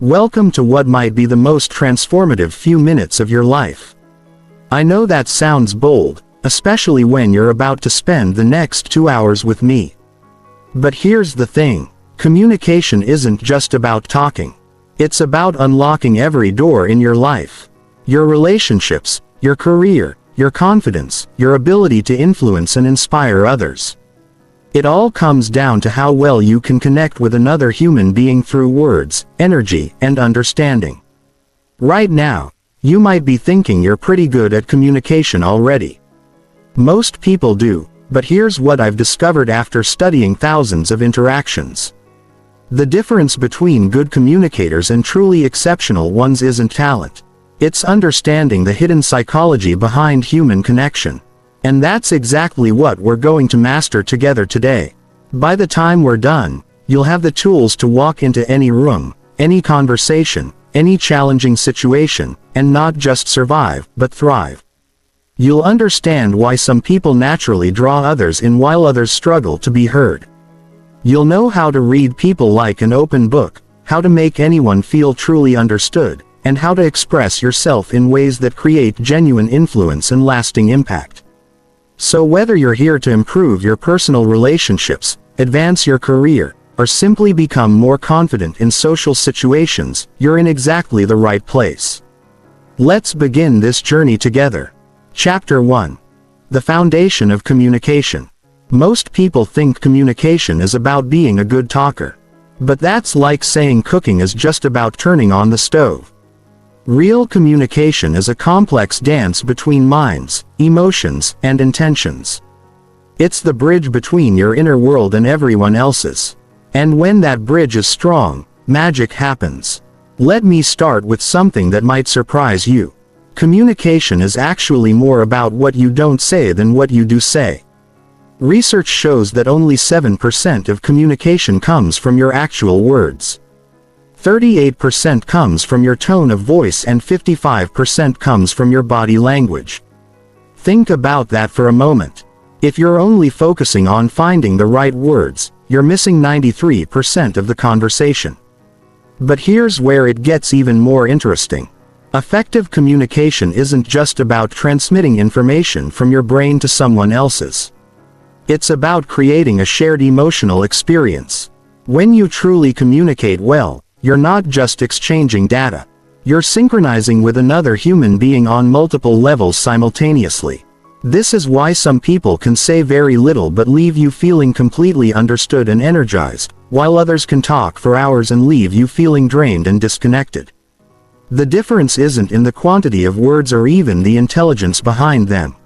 Welcome to what might be the most transformative few minutes of your life. I know that sounds bold, especially when you're about to spend the next 2 hours with me. But here's the thing, communication isn't just about talking. It's about unlocking every door in your life. Your relationships, your career, your confidence, your ability to influence and inspire others. It all comes down to how well you can connect with another human being through words, energy, and understanding. Right now, you might be thinking you're pretty good at communication already. Most people do, but here's what I've discovered after studying thousands of interactions. The difference between good communicators and truly exceptional ones isn't talent. It's understanding the hidden psychology behind human connection. And that's exactly what we're going to master together today. By the time we're done, you'll have the tools to walk into any room, any conversation, any challenging situation, and not just survive, but thrive. You'll understand why some people naturally draw others in while others struggle to be heard. You'll know how to read people like an open book, how to make anyone feel truly understood, and how to express yourself in ways that create genuine influence and lasting impact. So whether you're here to improve your personal relationships, advance your career, or simply become more confident in social situations, you're in exactly the right place. Let's begin this journey together. Chapter 1. The Foundation of Communication. Most people think communication is about being a good talker. But that's like saying cooking is just about turning on the stove. Real communication is a complex dance between minds, emotions, and intentions. It's the bridge between your inner world and everyone else's. And when that bridge is strong, magic happens. Let me start with something that might surprise you. Communication is actually more about what you don't say than what you do say. Research shows that only 7% of communication comes from your actual words. 38% comes from your tone of voice and 55% comes from your body language. Think about that for a moment. If you're only focusing on finding the right words, you're missing 93% of the conversation. But here's where it gets even more interesting. Effective communication isn't just about transmitting information from your brain to someone else's. It's about creating a shared emotional experience. When you truly communicate well, you're not just exchanging data. You're synchronizing with another human being on multiple levels simultaneously. This is why some people can say very little but leave you feeling completely understood and energized, while others can talk for hours and leave you feeling drained and disconnected. The difference isn't in the quantity of words or even the intelligence behind them.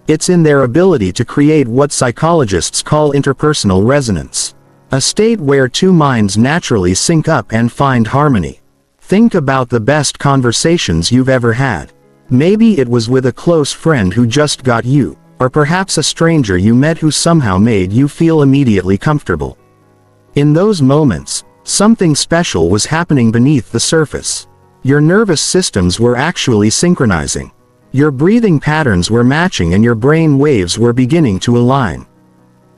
It's in their ability to create what psychologists call interpersonal resonance. A state where two minds naturally sync up and find harmony. Think about the best conversations you've ever had. Maybe it was with a close friend who just got you, or perhaps a stranger you met who somehow made you feel immediately comfortable. In those moments, something special was happening beneath the surface. Your nervous systems were actually synchronizing. Your breathing patterns were matching and your brain waves were beginning to align.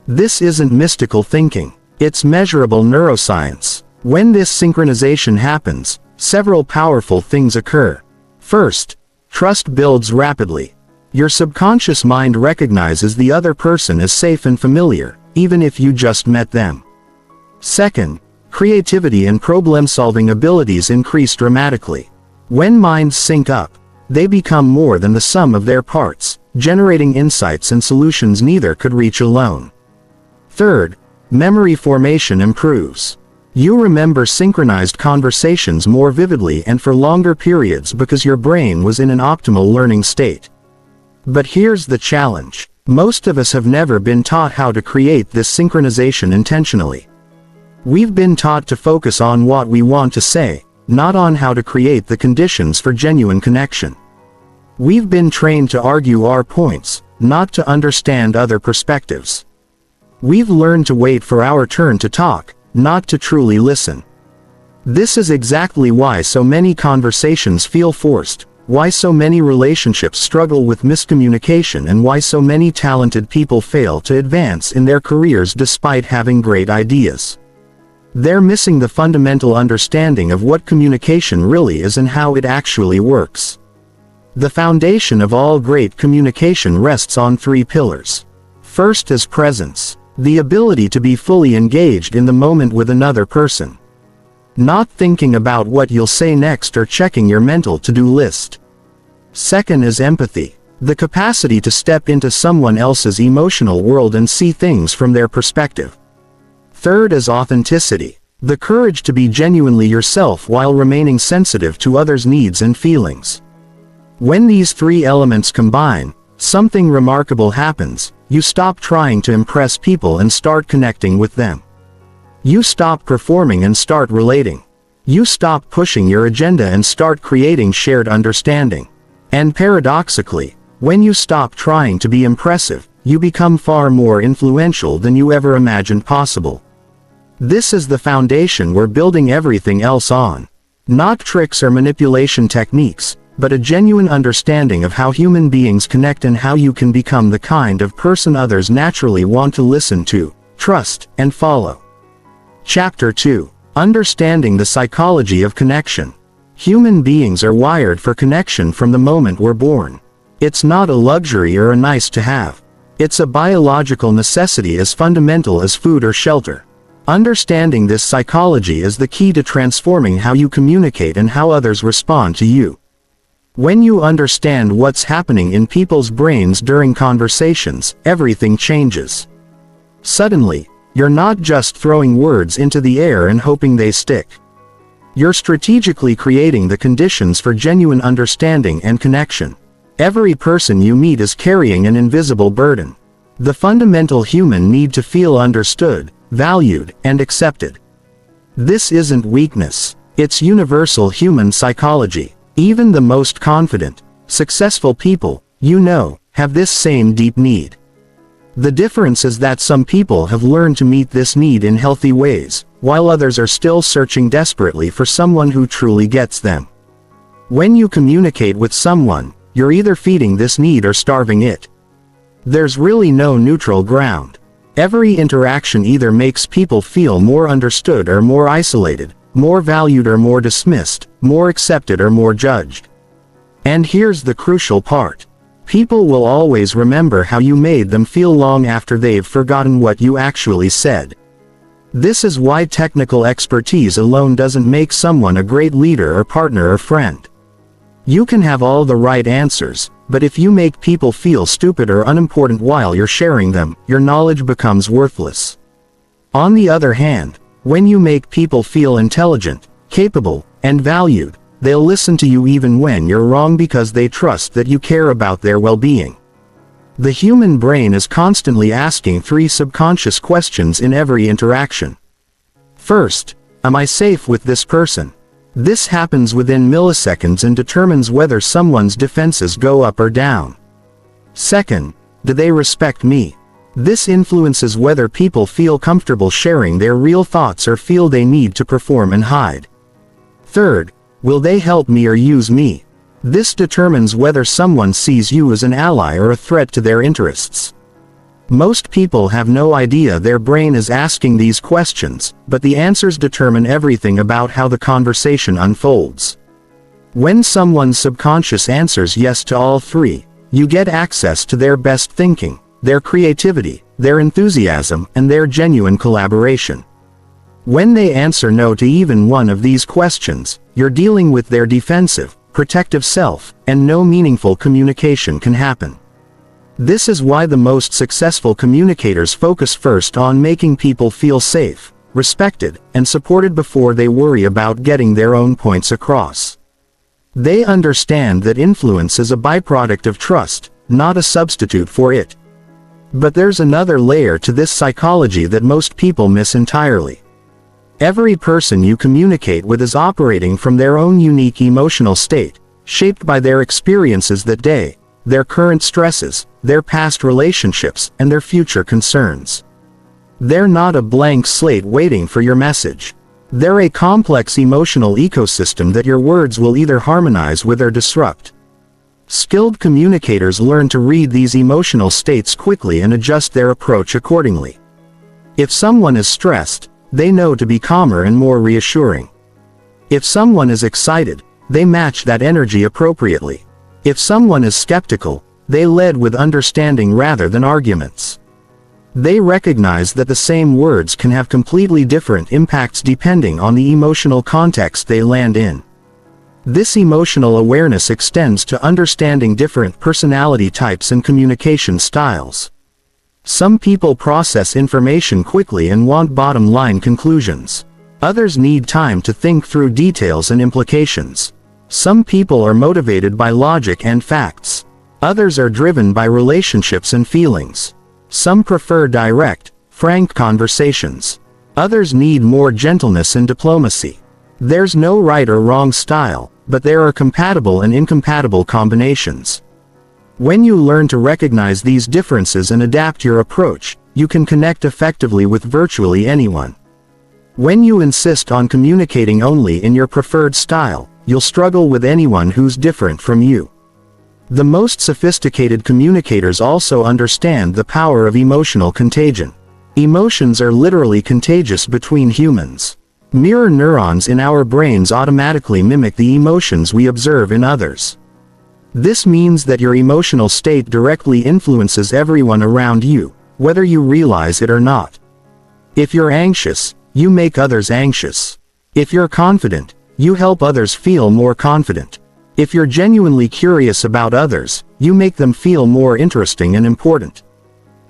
This isn't mystical thinking. It's measurable neuroscience. When this synchronization happens, several powerful things occur. First, trust builds rapidly. Your subconscious mind recognizes the other person as safe and familiar, even if you just met them. Second, creativity and problem-solving abilities increase dramatically. When minds sync up, they become more than the sum of their parts, generating insights and solutions neither could reach alone. Third, memory formation improves. You remember synchronized conversations more vividly and for longer periods because your brain was in an optimal learning state. But here's the challenge. Most of us have never been taught how to create this synchronization intentionally. We've been taught to focus on what we want to say, not on how to create the conditions for genuine connection. We've been trained to argue our points, not to understand other perspectives. We've learned to wait for our turn to talk, not to truly listen. This is exactly why so many conversations feel forced, why so many relationships struggle with miscommunication, and why so many talented people fail to advance in their careers despite having great ideas. They're missing the fundamental understanding of what communication really is and how it actually works. The foundation of all great communication rests on three pillars. First is presence, the ability to be fully engaged in the moment with another person. Not thinking about what you'll say next or checking your mental to-do list. Second is empathy, the capacity to step into someone else's emotional world and see things from their perspective. Third is authenticity, the courage to be genuinely yourself while remaining sensitive to others' needs and feelings. When these three elements combine, something remarkable happens. You stop trying to impress people and start connecting with them. You stop performing and start relating. You stop pushing your agenda and start creating shared understanding. And paradoxically, when you stop trying to be impressive, you become far more influential than you ever imagined possible. This is the foundation we're building everything else on. Not tricks or manipulation techniques, but a genuine understanding of how human beings connect and how you can become the kind of person others naturally want to listen to, trust, and follow. Chapter 2. Understanding the Psychology of Connection. Human beings are wired for connection from the moment we're born. It's not a luxury or a nice to have. It's a biological necessity as fundamental as food or shelter. Understanding this psychology is the key to transforming how you communicate and how others respond to you. When you understand what's happening in people's brains during conversations, everything changes. Suddenly, you're not just throwing words into the air and hoping they stick. You're strategically creating the conditions for genuine understanding and connection. Every person you meet is carrying an invisible burden. The fundamental human need to feel understood, valued, and accepted. This isn't weakness. It's universal human psychology. Even the most confident, successful people, have this same deep need. The difference is that some people have learned to meet this need in healthy ways, while others are still searching desperately for someone who truly gets them. When you communicate with someone, you're either feeding this need or starving it. There's really no neutral ground. Every interaction either makes people feel more understood or more isolated, more valued or more dismissed, more accepted or more judged. And here's the crucial part. People will always remember how you made them feel long after they've forgotten what you actually said. This is why technical expertise alone doesn't make someone a great leader or partner or friend. You can have all the right answers, but if you make people feel stupid or unimportant while you're sharing them, your knowledge becomes worthless. On the other hand, when you make people feel intelligent, capable, and valued, they'll listen to you even when you're wrong because they trust that you care about their well-being. The human brain is constantly asking three subconscious questions in every interaction. First, am I safe with this person? This happens within milliseconds and determines whether someone's defenses go up or down. Second, do they respect me? This influences whether people feel comfortable sharing their real thoughts or feel they need to perform and hide. Third, will they help me or use me? This determines whether someone sees you as an ally or a threat to their interests. Most people have no idea their brain is asking these questions, but the answers determine everything about how the conversation unfolds. When someone's subconscious answers yes to all three, you get access to their best thinking, their creativity, their enthusiasm, and their genuine collaboration. When they answer no to even one of these questions, you're dealing with their defensive, protective self, and no meaningful communication can happen. This is why the most successful communicators focus first on making people feel safe, respected, and supported before they worry about getting their own points across. They understand that influence is a byproduct of trust, not a substitute for it. But there's another layer to this psychology that most people miss entirely. Every person you communicate with is operating from their own unique emotional state, shaped by their experiences that day, their current stresses, their past relationships, and their future concerns. They're not a blank slate waiting for your message. They're a complex emotional ecosystem that your words will either harmonize with or disrupt. Skilled communicators learn to read these emotional states quickly and adjust their approach accordingly. If someone is stressed, they know to be calmer and more reassuring. If someone is excited, they match that energy appropriately. If someone is skeptical, they lead with understanding rather than arguments. They recognize that the same words can have completely different impacts depending on the emotional context they land in. This emotional awareness extends to understanding different personality types and communication styles. Some people process information quickly and want bottom-line conclusions. Others need time to think through details and implications. Some people are motivated by logic and facts. Others are driven by relationships and feelings. Some prefer direct, frank conversations. Others need more gentleness and diplomacy. There's no right or wrong style, but there are compatible and incompatible combinations. When you learn to recognize these differences and adapt your approach, you can connect effectively with virtually anyone. When you insist on communicating only in your preferred style, you'll struggle with anyone who's different from you. The most sophisticated communicators also understand the power of emotional contagion. Emotions are literally contagious between humans. Mirror neurons in our brains automatically mimic the emotions we observe in others. This means that your emotional state directly influences everyone around you, whether you realize it or not. If you're anxious, you make others anxious. If you're confident, you help others feel more confident. If you're genuinely curious about others, you make them feel more interesting and important.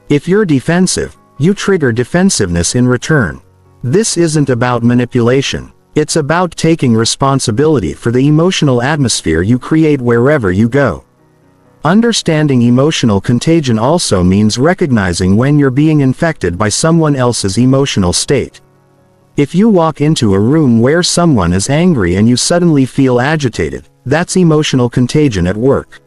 If you're defensive, you trigger defensiveness in return. This isn't about manipulation. It's about taking responsibility for the emotional atmosphere you create wherever you go. Understanding emotional contagion also means recognizing when you're being infected by someone else's emotional state. If you walk into a room where someone is angry and you suddenly feel agitated, that's emotional contagion at work.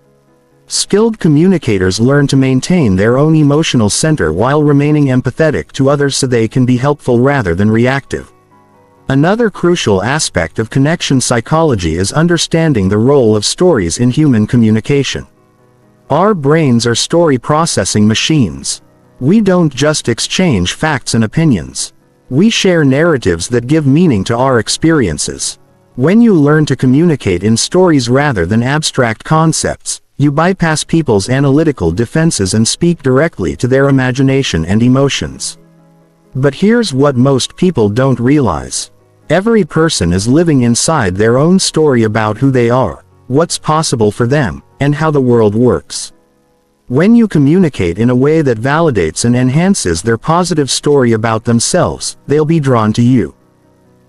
Skilled communicators learn to maintain their own emotional center while remaining empathetic to others so they can be helpful rather than reactive. Another crucial aspect of connection psychology is understanding the role of stories in human communication. Our brains are story processing machines. We don't just exchange facts and opinions. We share narratives that give meaning to our experiences. When you learn to communicate in stories rather than abstract concepts, you bypass people's analytical defenses and speak directly to their imagination and emotions. But here's what most people don't realize. Every person is living inside their own story about who they are, what's possible for them, and how the world works. When you communicate in a way that validates and enhances their positive story about themselves, they'll be drawn to you.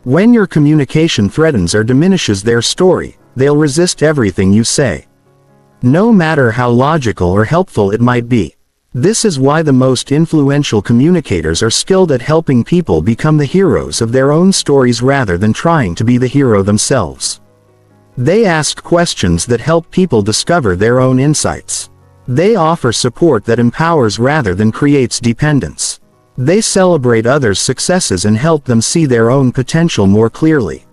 When your communication threatens or diminishes their story, they'll resist everything you say. No matter how logical or helpful it might be. This is why the most influential communicators are skilled at helping people become the heroes of their own stories rather than trying to be the hero themselves. They ask questions that help people discover their own insights. They offer support that empowers rather than creates dependence. They celebrate others' successes and help them see their own potential more clearly.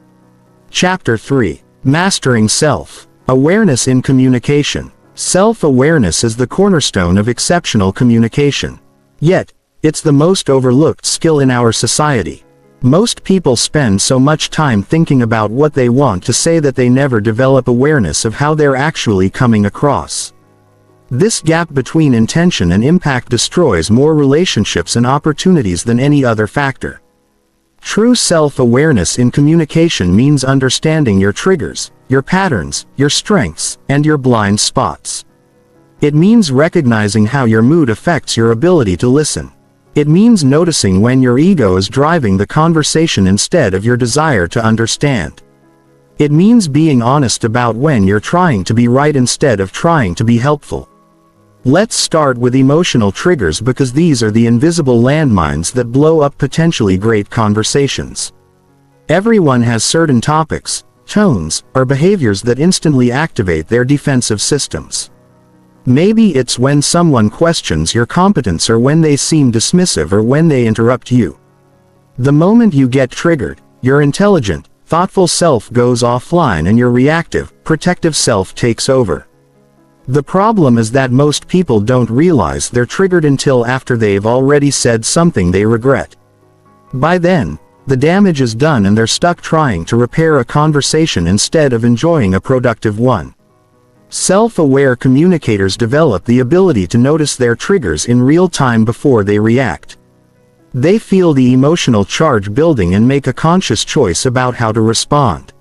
Chapter 3. Mastering Self. Awareness in Communication. Self-awareness is the cornerstone of exceptional communication. Yet, it's the most overlooked skill in our society. Most people spend so much time thinking about what they want to say that they never develop awareness of how they're actually coming across. This gap between intention and impact destroys more relationships and opportunities than any other factor. True self-awareness in communication means understanding your triggers, your patterns, your strengths, and your blind spots. It means recognizing how your mood affects your ability to listen. It means noticing when your ego is driving the conversation instead of your desire to understand. It means being honest about when you're trying to be right instead of trying to be helpful. Let's start with emotional triggers because these are the invisible landmines that blow up potentially great conversations. Everyone has certain topics, tones, or behaviors that instantly activate their defensive systems. Maybe it's when someone questions your competence or when they seem dismissive or when they interrupt you. The moment you get triggered, your intelligent, thoughtful self goes offline and your reactive, protective self takes over. The problem is that most people don't realize they're triggered until after they've already said something they regret. By then, The damage is done and they're stuck trying to repair a conversation instead of enjoying a productive one. Self-aware communicators develop the ability to notice their triggers in real time before they react. They feel the emotional charge building and make a conscious choice about how to respond.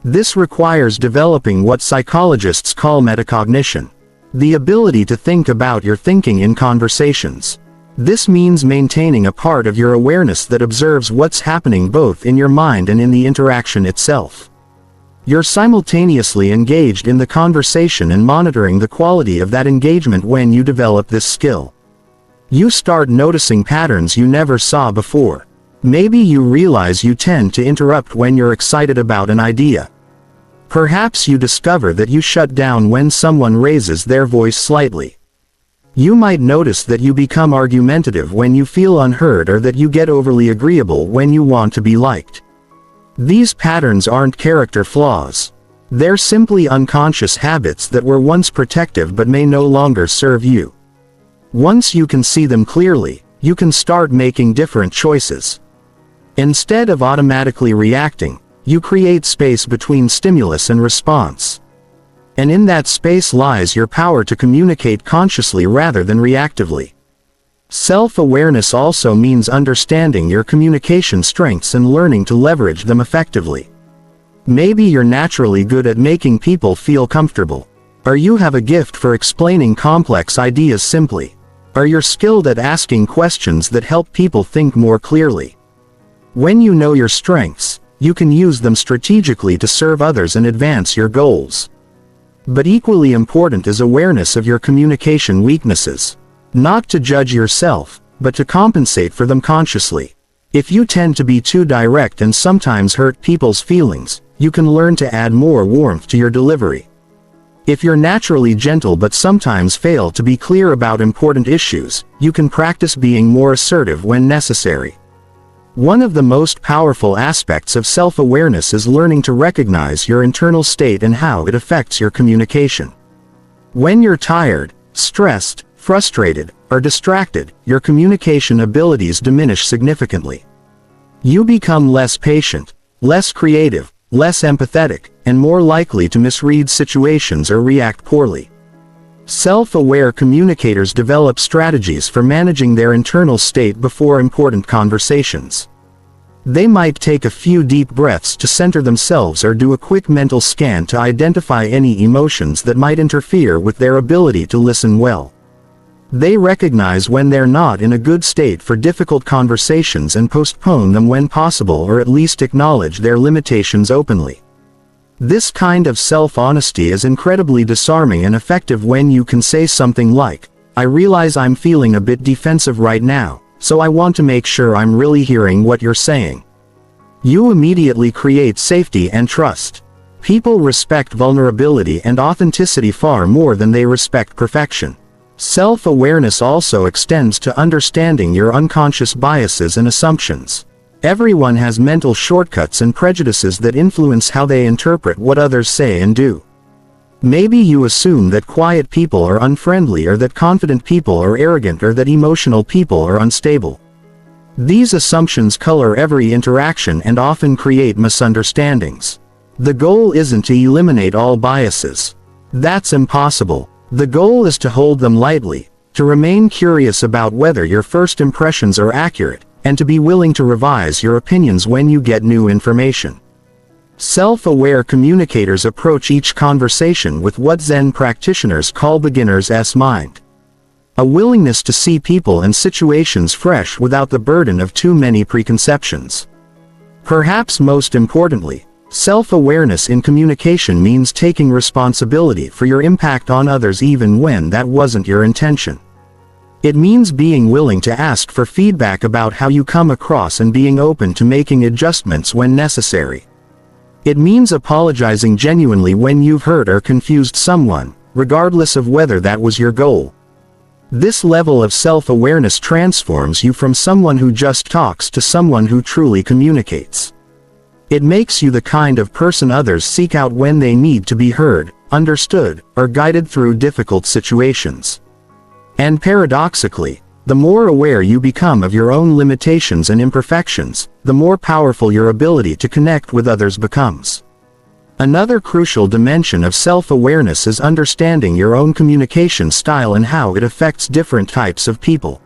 This requires developing what psychologists call metacognition, the ability to think about your thinking in conversations. This means maintaining a part of your awareness that observes what's happening both in your mind and in the interaction itself. You're simultaneously engaged in the conversation and monitoring the quality of that engagement. When you develop this skill, you start noticing patterns you never saw before. Maybe you realize you tend to interrupt when you're excited about an idea. Perhaps you discover that you shut down when someone raises their voice slightly. You might notice that you become argumentative when you feel unheard, or that you get overly agreeable when you want to be liked. These patterns aren't character flaws. They're simply unconscious habits that were once protective but may no longer serve you. Once you can see them clearly, you can start making different choices. Instead of automatically reacting, you create space between stimulus and response. And in that space lies your power to communicate consciously rather than reactively. Self-awareness also means understanding your communication strengths and learning to leverage them effectively. Maybe you're naturally good at making people feel comfortable. Or you have a gift for explaining complex ideas simply. Or you're skilled at asking questions that help people think more clearly. When you know your strengths, you can use them strategically to serve others and advance your goals. But equally important is awareness of your communication weaknesses. Not to judge yourself, but to compensate for them consciously. If you tend to be too direct and sometimes hurt people's feelings, you can learn to add more warmth to your delivery. If you're naturally gentle but sometimes fail to be clear about important issues, you can practice being more assertive when necessary. One of the most powerful aspects of self-awareness is learning to recognize your internal state and how it affects your communication. When you're tired, stressed, frustrated, or distracted, your communication abilities diminish significantly. You become less patient, less creative, less empathetic, and more likely to misread situations or react poorly. Self-aware communicators develop strategies for managing their internal state before important conversations. They might take a few deep breaths to center themselves or do a quick mental scan to identify any emotions that might interfere with their ability to listen well. They recognize when they're not in a good state for difficult conversations and postpone them when possible, or at least acknowledge their limitations openly. This kind of self-honesty is incredibly disarming and effective when you can say something like, "I realize I'm feeling a bit defensive right now, so I want to make sure I'm really hearing what you're saying." You immediately create safety and trust. People respect vulnerability and authenticity far more than they respect perfection. Self-awareness also extends to understanding your unconscious biases and assumptions. Everyone has mental shortcuts and prejudices that influence how they interpret what others say and do. Maybe you assume that quiet people are unfriendly, or that confident people are arrogant, or that emotional people are unstable. These assumptions color every interaction and often create misunderstandings. The goal isn't to eliminate all biases. That's impossible. The goal is to hold them lightly, to remain curious about whether your first impressions are accurate, and to be willing to revise your opinions when you get new information. Self-aware communicators approach each conversation with what Zen practitioners call beginner's mind. A willingness to see people and situations fresh without the burden of too many preconceptions. Perhaps most importantly, self-awareness in communication means taking responsibility for your impact on others even when that wasn't your intention. It means being willing to ask for feedback about how you come across and being open to making adjustments when necessary. It means apologizing genuinely when you've hurt or confused someone, regardless of whether that was your goal. This level of self-awareness transforms you from someone who just talks to someone who truly communicates. It makes you the kind of person others seek out when they need to be heard, understood, or guided through difficult situations. And paradoxically, The more aware you become of your own limitations and imperfections, the more powerful your ability to connect with others becomes. Another crucial dimension of self-awareness is understanding your own communication style and how it affects different types of people.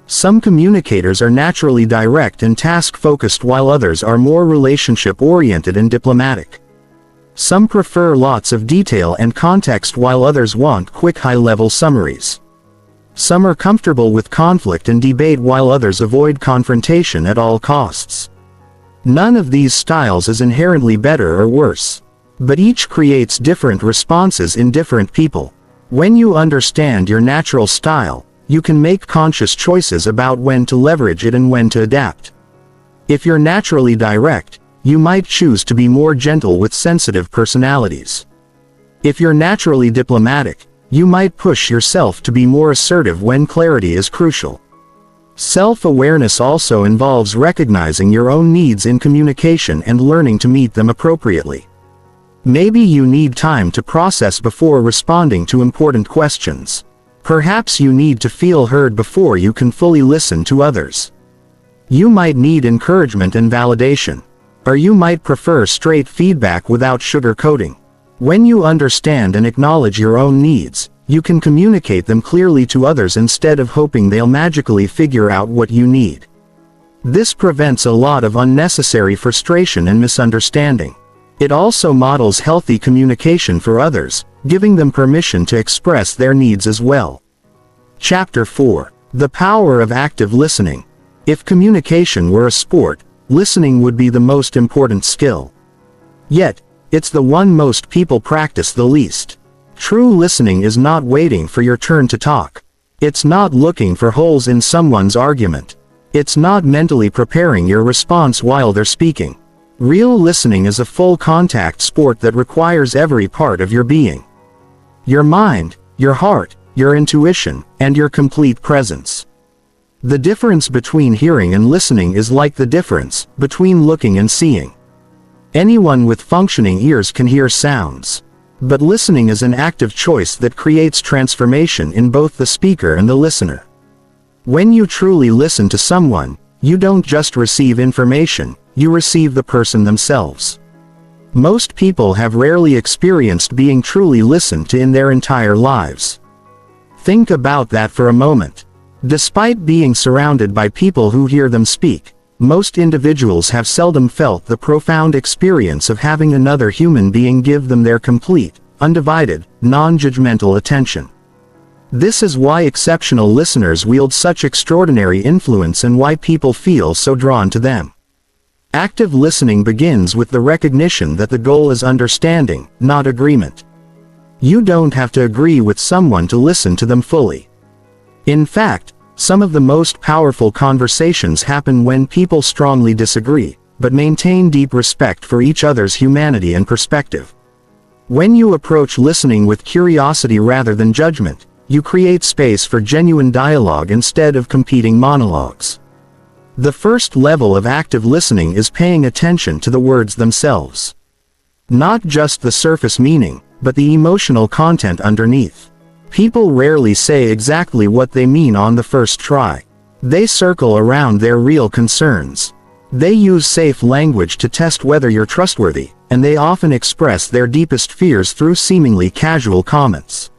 Some communicators are naturally direct and task-focused while others are more relationship-oriented and diplomatic. Some prefer lots of detail and context while others want quick high-level summaries. Some are comfortable with conflict and debate while others avoid confrontation at all costs. None of these styles is inherently better or worse. But each creates different responses in different people. When you understand your natural style, you can make conscious choices about when to leverage it and when to adapt. If you're naturally direct, you might choose to be more gentle with sensitive personalities. If you're naturally diplomatic, you might push yourself to be more assertive when clarity is crucial. Self-awareness also involves recognizing your own needs in communication and learning to meet them appropriately. Maybe you need time to process before responding to important questions. Perhaps you need to feel heard before you can fully listen to others. You might need encouragement and validation. Or you might prefer straight feedback without sugarcoating. When you understand and acknowledge your own needs, you can communicate them clearly to others instead of hoping they'll magically figure out what you need. This prevents a lot of unnecessary frustration and misunderstanding. It also models healthy communication for others, giving them permission to express their needs as well. Chapter 4. The Power of Active Listening. If communication were a sport, listening would be the most important skill. Yet, it's the one most people practice the least. True listening is not waiting for your turn to talk. It's not looking for holes in someone's argument. It's not mentally preparing your response while they're speaking. Real listening is a full-contact sport that requires every part of your being. Your mind, your heart, your intuition, and your complete presence. The difference between hearing and listening is like the difference between looking and seeing. Anyone with functioning ears can hear sounds. But listening is an active choice that creates transformation in both the speaker and the listener. When you truly listen to someone, you don't just receive information, you receive the person themselves. Most people have rarely experienced being truly listened to in their entire lives. Think about that for a moment. Despite being surrounded by people who hear them speak, most individuals have seldom felt the profound experience of having another human being give them their complete, undivided, non-judgmental attention. This is why exceptional listeners wield such extraordinary influence and why people feel so drawn to them. Active listening begins with the recognition that the goal is understanding, not agreement. You don't have to agree with someone to listen to them fully. In fact, some of the most powerful conversations happen when people strongly disagree, but maintain deep respect for each other's humanity and perspective. When you approach listening with curiosity rather than judgment, you create space for genuine dialogue instead of competing monologues. The first level of active listening is paying attention to the words themselves. Not just the surface meaning, but the emotional content underneath. People rarely say exactly what they mean on the first try. They circle around their real concerns. They use safe language to test whether you're trustworthy, and they often express their deepest fears through seemingly casual comments.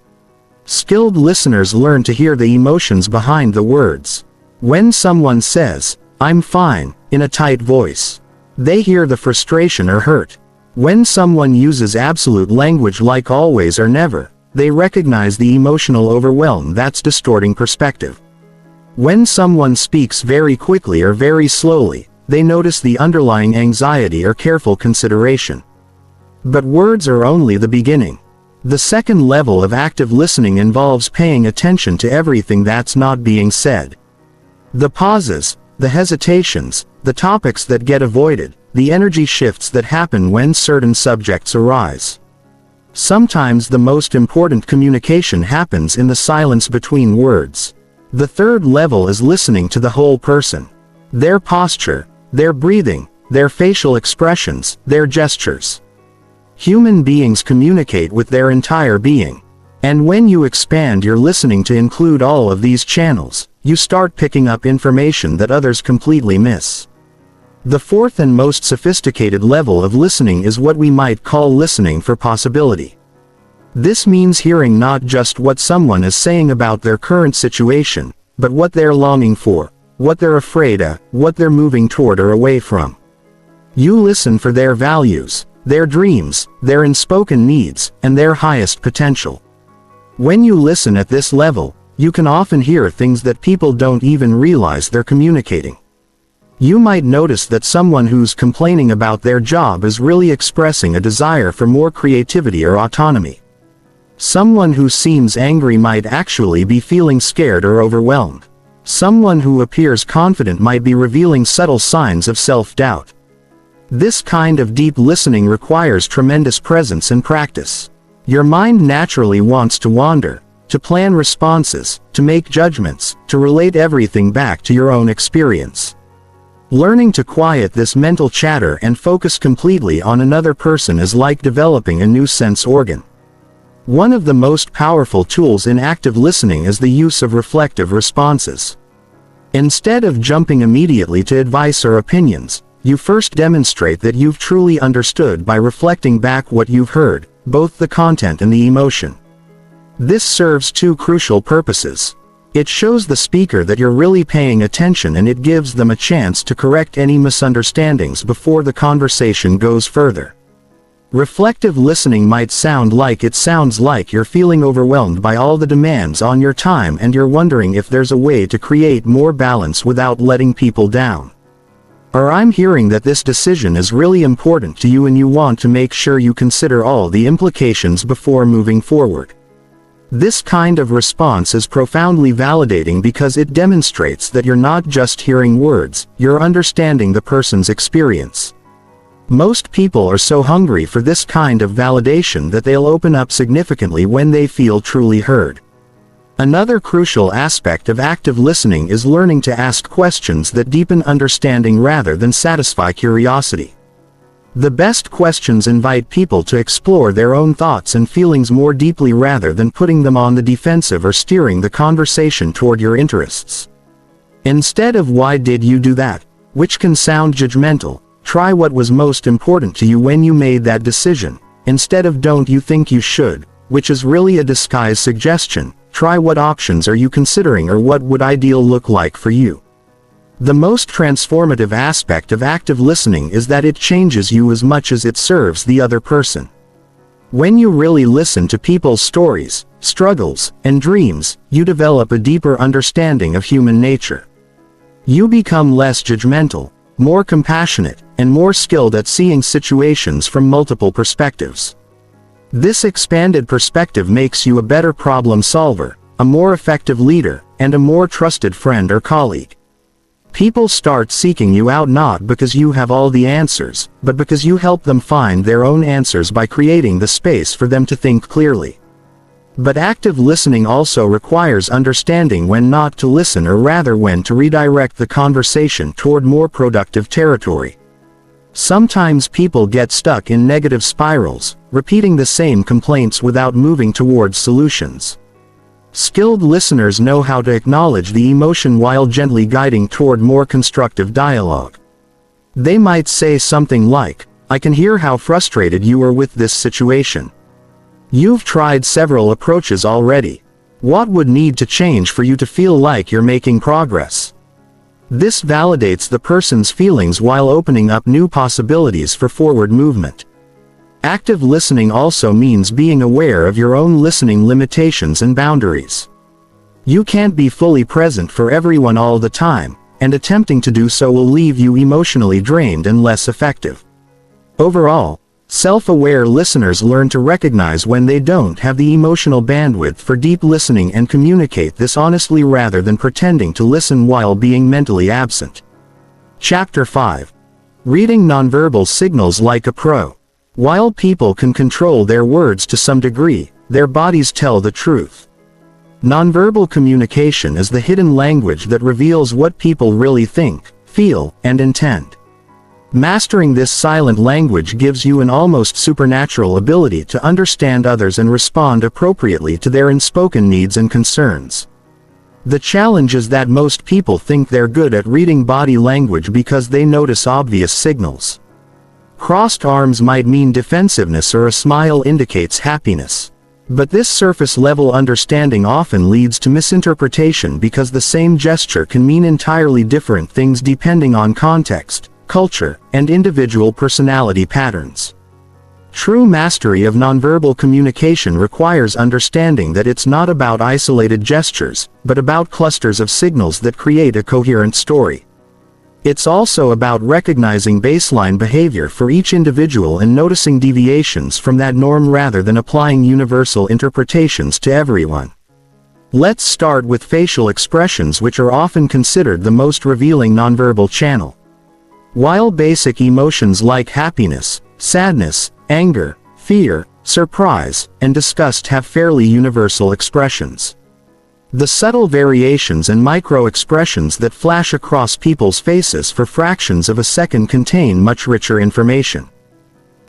Skilled listeners learn to hear the emotions behind the words. When someone says, "I'm fine," in a tight voice, they hear the frustration or hurt. When someone uses absolute language like always or never, they recognize the emotional overwhelm that's distorting perspective. When someone speaks very quickly or very slowly, they notice the underlying anxiety or careful consideration. But words are only the beginning. The second level of active listening involves paying attention to everything that's not being said. The pauses, the hesitations, the topics that get avoided, the energy shifts that happen when certain subjects arise. Sometimes the most important communication happens in the silence between words. The third level is listening to the whole person. Their posture, their breathing, their facial expressions, their gestures. Human beings communicate with their entire being. And when you expand your listening to include all of these channels, you start picking up information that others completely miss. The fourth and most sophisticated level of listening is what we might call listening for possibility. This means hearing not just what someone is saying about their current situation, but what they're longing for, what they're afraid of, what they're moving toward or away from. You listen for their values, their dreams, their unspoken needs, and their highest potential. When you listen at this level, you can often hear things that people don't even realize they're communicating. You might notice that someone who's complaining about their job is really expressing a desire for more creativity or autonomy. Someone who seems angry might actually be feeling scared or overwhelmed. Someone who appears confident might be revealing subtle signs of self-doubt. This kind of deep listening requires tremendous presence and practice. Your mind naturally wants to wander, to plan responses, to make judgments, to relate everything back to your own experience. Learning to quiet this mental chatter and focus completely on another person is like developing a new sense organ. One of the most powerful tools in active listening is the use of reflective responses. Instead of jumping immediately to advice or opinions, you first demonstrate that you've truly understood by reflecting back what you've heard, both the content and the emotion. This serves two crucial purposes. It shows the speaker that you're really paying attention, and it gives them a chance to correct any misunderstandings before the conversation goes further. Reflective listening might sound like you're feeling overwhelmed by all the demands on your time and you're wondering if there's a way to create more balance without letting people down. Or I'm hearing that this decision is really important to you and you want to make sure you consider all the implications before moving forward. This kind of response is profoundly validating because it demonstrates that you're not just hearing words, you're understanding the person's experience. Most people are so hungry for this kind of validation that they'll open up significantly when they feel truly heard. Another crucial aspect of active listening is learning to ask questions that deepen understanding rather than satisfy curiosity. The best questions invite people to explore their own thoughts and feelings more deeply rather than putting them on the defensive or steering the conversation toward your interests. Instead of "why did you do that?" which can sound judgmental, try "what was most important to you when you made that decision?" Instead of "don't you think you should?" which is really a disguised suggestion, try "what options are you considering?" or "what would ideal look like for you?" The most transformative aspect of active listening is that it changes you as much as it serves the other person. When you really listen to people's stories, struggles, and dreams, you develop a deeper understanding of human nature. You become less judgmental, more compassionate, and more skilled at seeing situations from multiple perspectives. This expanded perspective makes you a better problem solver, a more effective leader, and a more trusted friend or colleague. People start seeking you out not because you have all the answers, but because you help them find their own answers by creating the space for them to think clearly. But active listening also requires understanding when not to listen, or rather when to redirect the conversation toward more productive territory. Sometimes people get stuck in negative spirals, repeating the same complaints without moving towards solutions. Skilled listeners know how to acknowledge the emotion while gently guiding toward more constructive dialogue. They might say something like, "I can hear how frustrated you are with this situation. You've tried several approaches already. What would need to change for you to feel like you're making progress?" This validates the person's feelings while opening up new possibilities for forward movement. Active listening also means being aware of your own listening limitations and boundaries. You can't be fully present for everyone all the time, and attempting to do so will leave you emotionally drained and less effective. Overall, self-aware listeners learn to recognize when they don't have the emotional bandwidth for deep listening and communicate this honestly rather than pretending to listen while being mentally absent. Chapter 5. Reading Nonverbal Signals like a Pro. While people can control their words to some degree, their bodies tell the truth. Nonverbal communication is the hidden language that reveals what people really think, feel, and intend. Mastering this silent language gives you an almost supernatural ability to understand others and respond appropriately to their unspoken needs and concerns. The challenge is that most people think they're good at reading body language because they notice obvious signals. Crossed arms might mean defensiveness, or a smile indicates happiness. But this surface-level understanding often leads to misinterpretation because the same gesture can mean entirely different things depending on context, culture, and individual personality patterns. True mastery of nonverbal communication requires understanding that it's not about isolated gestures, but about clusters of signals that create a coherent story. It's also about recognizing baseline behavior for each individual and noticing deviations from that norm rather than applying universal interpretations to everyone. Let's start with facial expressions, which are often considered the most revealing nonverbal channel. While basic emotions like happiness, sadness, anger, fear, surprise, and disgust have fairly universal expressions, the subtle variations and micro-expressions that flash across people's faces for fractions of a second contain much richer information.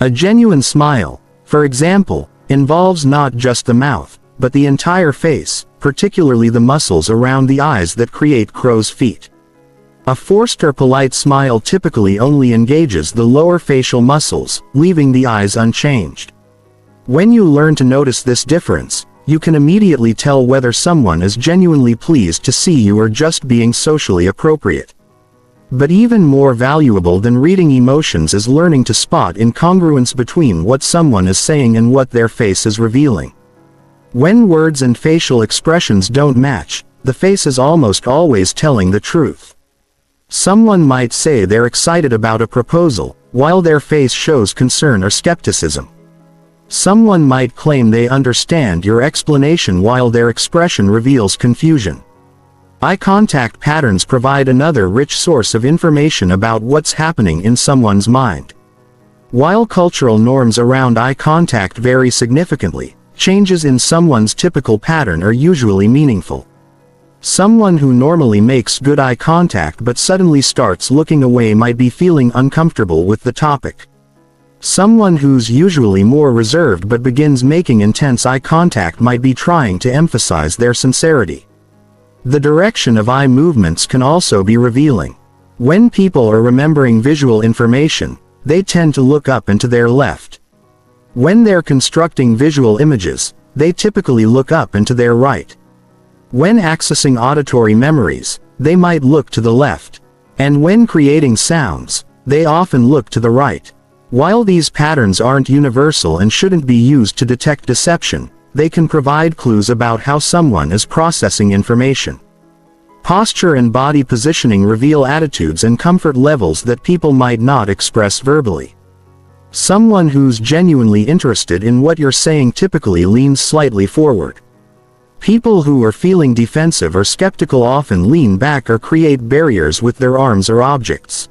A genuine smile, for example, involves not just the mouth, but the entire face, particularly the muscles around the eyes that create crow's feet. A forced or polite smile typically only engages the lower facial muscles, leaving the eyes unchanged. When you learn to notice this difference, you can immediately tell whether someone is genuinely pleased to see you or just being socially appropriate. But even more valuable than reading emotions is learning to spot incongruence between what someone is saying and what their face is revealing. When words and facial expressions don't match, the face is almost always telling the truth. Someone might say they're excited about a proposal, while their face shows concern or skepticism. Someone might claim they understand your explanation while their expression reveals confusion. Eye contact patterns provide another rich source of information about what's happening in someone's mind. While cultural norms around eye contact vary significantly, changes in someone's typical pattern are usually meaningful. Someone who normally makes good eye contact but suddenly starts looking away might be feeling uncomfortable with the topic. Someone who's usually more reserved but begins making intense eye contact might be trying to emphasize their sincerity. The direction of eye movements can also be revealing. When people are remembering visual information, they tend to look up and to their left. When they're constructing visual images, they typically look up and to their right. When accessing auditory memories, they might look to the left. And when creating sounds, they often look to the right. While these patterns aren't universal and shouldn't be used to detect deception, they can provide clues about how someone is processing information. Posture and body positioning reveal attitudes and comfort levels that people might not express verbally. Someone who's genuinely interested in what you're saying typically leans slightly forward. People who are feeling defensive or skeptical often lean back or create barriers with their arms or objects.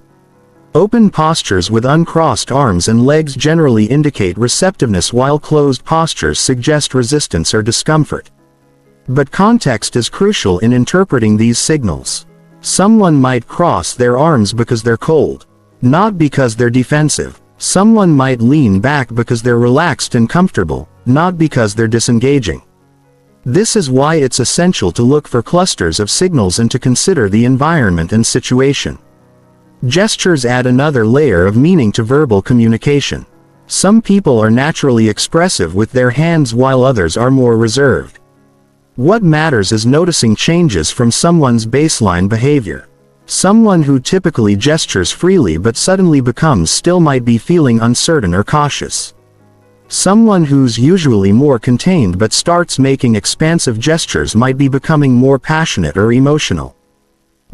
Open postures with uncrossed arms and legs generally indicate receptiveness, while closed postures suggest resistance or discomfort. But context is crucial in interpreting these signals. Someone might cross their arms because they're cold, not because they're defensive. Someone might lean back because they're relaxed and comfortable, not because they're disengaging. This is why it's essential to look for clusters of signals and to consider the environment and situation. Gestures add another layer of meaning to verbal communication. Some people are naturally expressive with their hands while others are more reserved. What matters is noticing changes from someone's baseline behavior. Someone who typically gestures freely but suddenly becomes still might be feeling uncertain or cautious. Someone who's usually more contained but starts making expansive gestures might be becoming more passionate or emotional.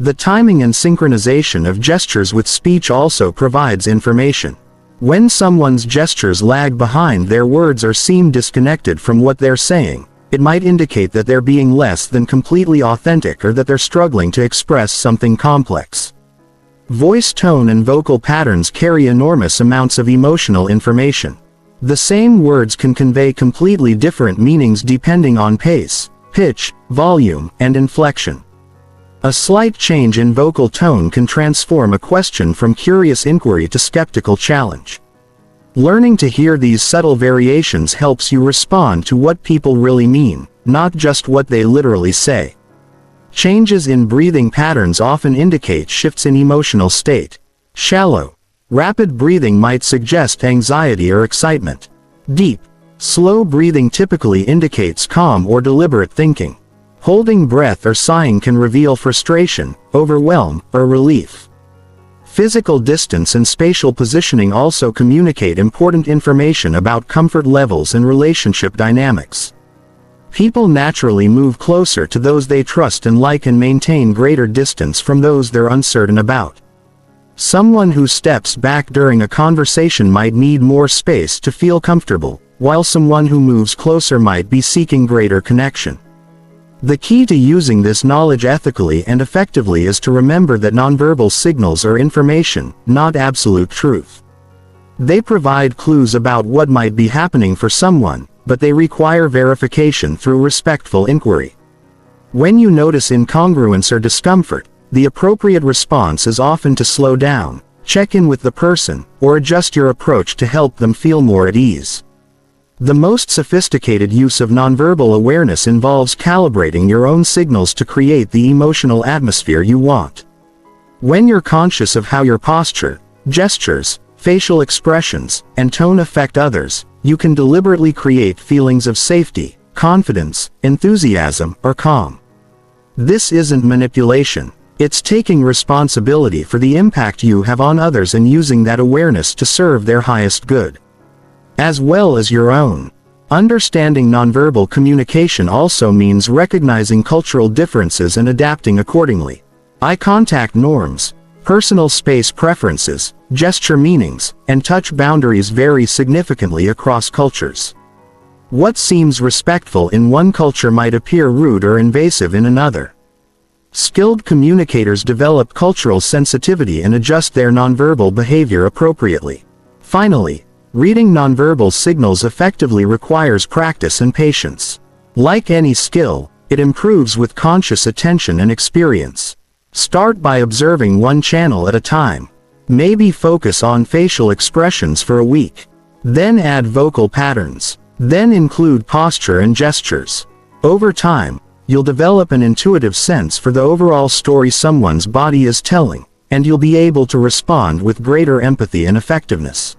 The timing and synchronization of gestures with speech also provides information. When someone's gestures lag behind their words or seem disconnected from what they're saying, it might indicate that they're being less than completely authentic or that they're struggling to express something complex. Voice tone and vocal patterns carry enormous amounts of emotional information. The same words can convey completely different meanings depending on pace, pitch, volume, and inflection. A slight change in vocal tone can transform a question from curious inquiry to skeptical challenge. Learning to hear these subtle variations helps you respond to what people really mean, not just what they literally say. Changes in breathing patterns often indicate shifts in emotional state. Shallow, rapid breathing might suggest anxiety or excitement. Deep, slow breathing typically indicates calm or deliberate thinking. Holding breath or sighing can reveal frustration, overwhelm, or relief. Physical distance and spatial positioning also communicate important information about comfort levels and relationship dynamics. People naturally move closer to those they trust and like and maintain greater distance from those they're uncertain about. Someone who steps back during a conversation might need more space to feel comfortable, while someone who moves closer might be seeking greater connection. The key to using this knowledge ethically and effectively is to remember that nonverbal signals are information, not absolute truth. They provide clues about what might be happening for someone, but they require verification through respectful inquiry. When you notice incongruence or discomfort, the appropriate response is often to slow down, check in with the person, or adjust your approach to help them feel more at ease. The most sophisticated use of nonverbal awareness involves calibrating your own signals to create the emotional atmosphere you want. When you're conscious of how your posture, gestures, facial expressions, and tone affect others, you can deliberately create feelings of safety, confidence, enthusiasm, or calm. This isn't manipulation. It's taking responsibility for the impact you have on others and using that awareness to serve their highest good, as well as your own. Understanding nonverbal communication also means recognizing cultural differences and adapting accordingly. Eye contact norms, personal space preferences, gesture meanings, and touch boundaries vary significantly across cultures. What seems respectful in one culture might appear rude or invasive in another. Skilled communicators develop cultural sensitivity and adjust their nonverbal behavior appropriately. Finally, reading nonverbal signals effectively requires practice and patience. Like any skill, it improves with conscious attention and experience. Start by observing one channel at a time. Maybe focus on facial expressions for a week. Then add vocal patterns. Then include posture and gestures. Over time, you'll develop an intuitive sense for the overall story someone's body is telling, and you'll be able to respond with greater empathy and effectiveness.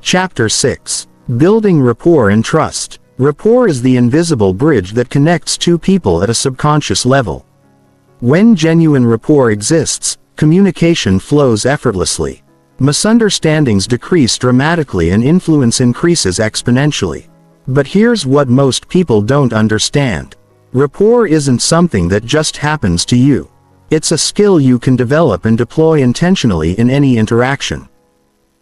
Chapter 6. Building Rapport and Trust. Rapport is the invisible bridge that connects two people at a subconscious level. When genuine rapport exists, communication flows effortlessly. Misunderstandings decrease dramatically and influence increases exponentially. But here's what most people don't understand. Rapport isn't something that just happens to you. It's a skill you can develop and deploy intentionally in any interaction.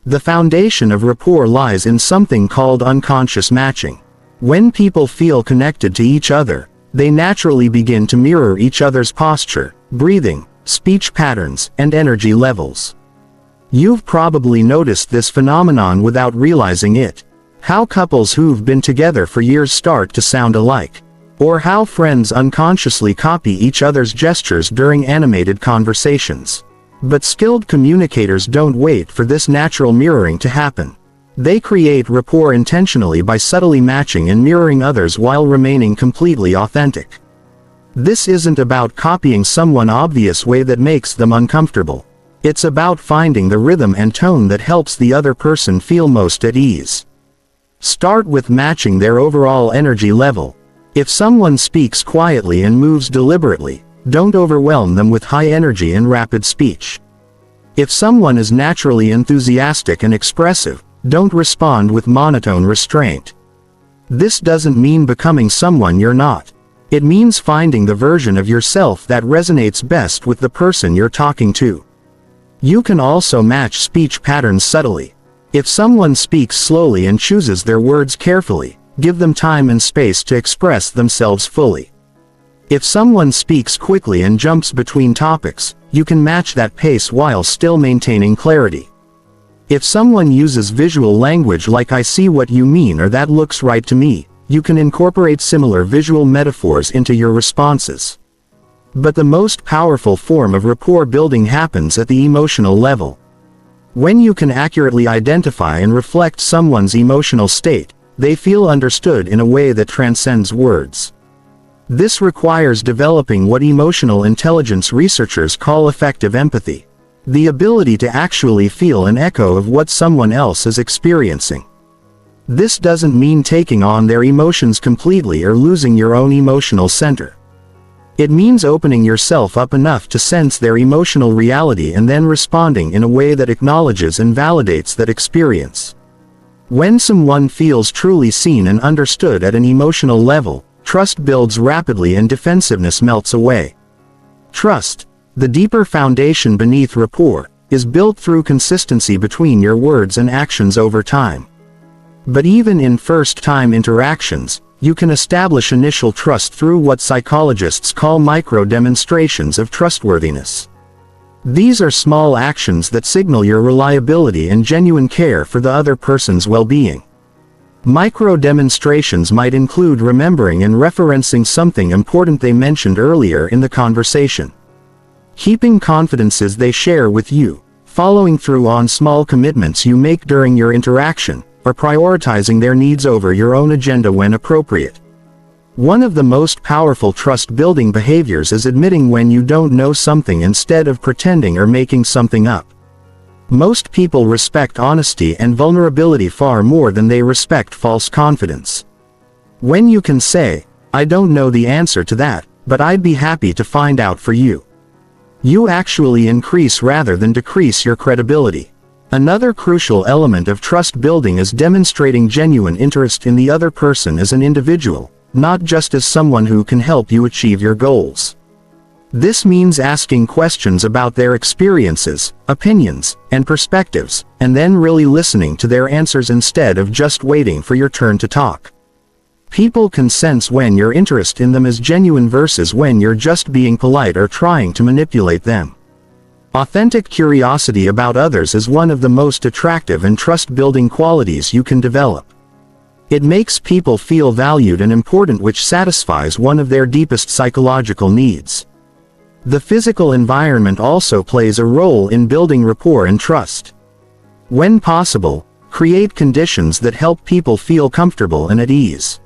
The foundation of rapport lies in something called unconscious matching. When people feel connected to each other, they naturally begin to mirror each other's posture, breathing, speech patterns, and energy levels. You've probably noticed this phenomenon without realizing it. How couples who've been together for years start to sound alike. Or how friends unconsciously copy each other's gestures during animated conversations. But skilled communicators don't wait for this natural mirroring to happen. They create rapport intentionally by subtly matching and mirroring others while remaining completely authentic. This isn't about copying someone obvious way that makes them uncomfortable. It's about finding the rhythm and tone that helps the other person feel most at ease. Start with matching their overall energy level. If someone speaks quietly and moves deliberately, don't overwhelm them with high energy and rapid speech. If someone is naturally enthusiastic and expressive, don't respond with monotone restraint. This doesn't mean becoming someone you're not. It means finding the version of yourself that resonates best with the person you're talking to. You can also match speech patterns subtly. If someone speaks slowly and chooses their words carefully, give them time and space to express themselves fully. If someone speaks quickly and jumps between topics, you can match that pace while still maintaining clarity. If someone uses visual language like "I see what you mean" or "that looks right to me," you can incorporate similar visual metaphors into your responses. But the most powerful form of rapport building happens at the emotional level. When you can accurately identify and reflect someone's emotional state, they feel understood in a way that transcends words. This requires developing what emotional intelligence researchers call effective empathy, the ability to actually feel an echo of what someone else is experiencing. This doesn't mean taking on their emotions completely or losing your own emotional center. It means opening yourself up enough to sense their emotional reality and then responding in a way that acknowledges and validates that experience. When someone feels truly seen and understood at an emotional level, trust builds rapidly and defensiveness melts away. Trust, the deeper foundation beneath rapport, is built through consistency between your words and actions over time. But even in first-time interactions, you can establish initial trust through what psychologists call micro-demonstrations of trustworthiness. These are small actions that signal your reliability and genuine care for the other person's well-being. Micro-demonstrations might include remembering and referencing something important they mentioned earlier in the conversation, keeping confidences they share with you, following through on small commitments you make during your interaction, or prioritizing their needs over your own agenda when appropriate. One of the most powerful trust-building behaviors is admitting when you don't know something instead of pretending or making something up. Most people respect honesty and vulnerability far more than they respect false confidence. When you can say, "I don't know the answer to that, but I'd be happy to find out for you," you actually increase rather than decrease your credibility. Another crucial element of trust building is demonstrating genuine interest in the other person as an individual, not just as someone who can help you achieve your goals. This means asking questions about their experiences, opinions, and perspectives, and then really listening to their answers instead of just waiting for your turn to talk. People can sense when your interest in them is genuine versus when you're just being polite or trying to manipulate them. Authentic curiosity about others is one of the most attractive and trust-building qualities you can develop. It makes people feel valued and important, which satisfies one of their deepest psychological needs. The physical environment also plays a role in building rapport and trust. When possible, create conditions that help people feel comfortable and at ease.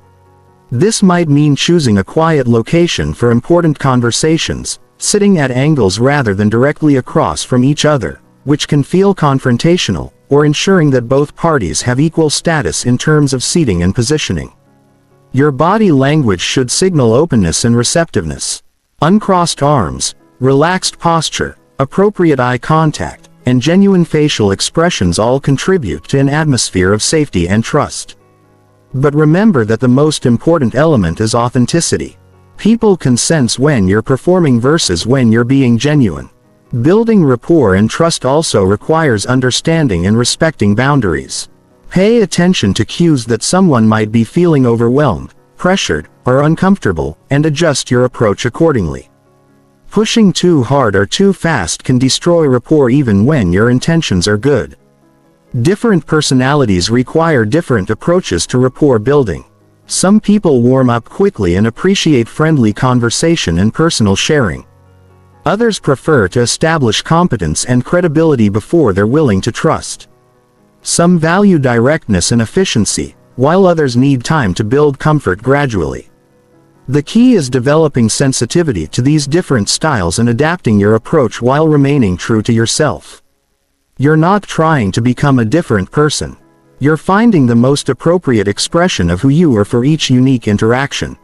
This might mean choosing a quiet location for important conversations, sitting at angles rather than directly across from each other, which can feel confrontational, or ensuring that both parties have equal status in terms of seating and positioning. Your body language should signal openness and receptiveness. Uncrossed arms, relaxed posture, appropriate eye contact, and genuine facial expressions all contribute to an atmosphere of safety and trust. But remember that the most important element is authenticity. People can sense when you're performing versus when you're being genuine. Building rapport and trust also requires understanding and respecting boundaries. Pay attention to cues that someone might be feeling overwhelmed, pressured, or uncomfortable, and adjust your approach accordingly. Pushing too hard or too fast can destroy rapport even when your intentions are good. Different personalities require different approaches to rapport building. Some people warm up quickly and appreciate friendly conversation and personal sharing. Others prefer to establish competence and credibility before they're willing to trust. Some value directness and efficiency, while others need time to build comfort gradually. The key is developing sensitivity to these different styles and adapting your approach while remaining true to yourself. You're not trying to become a different person. You're finding the most appropriate expression of who you are for each unique interaction.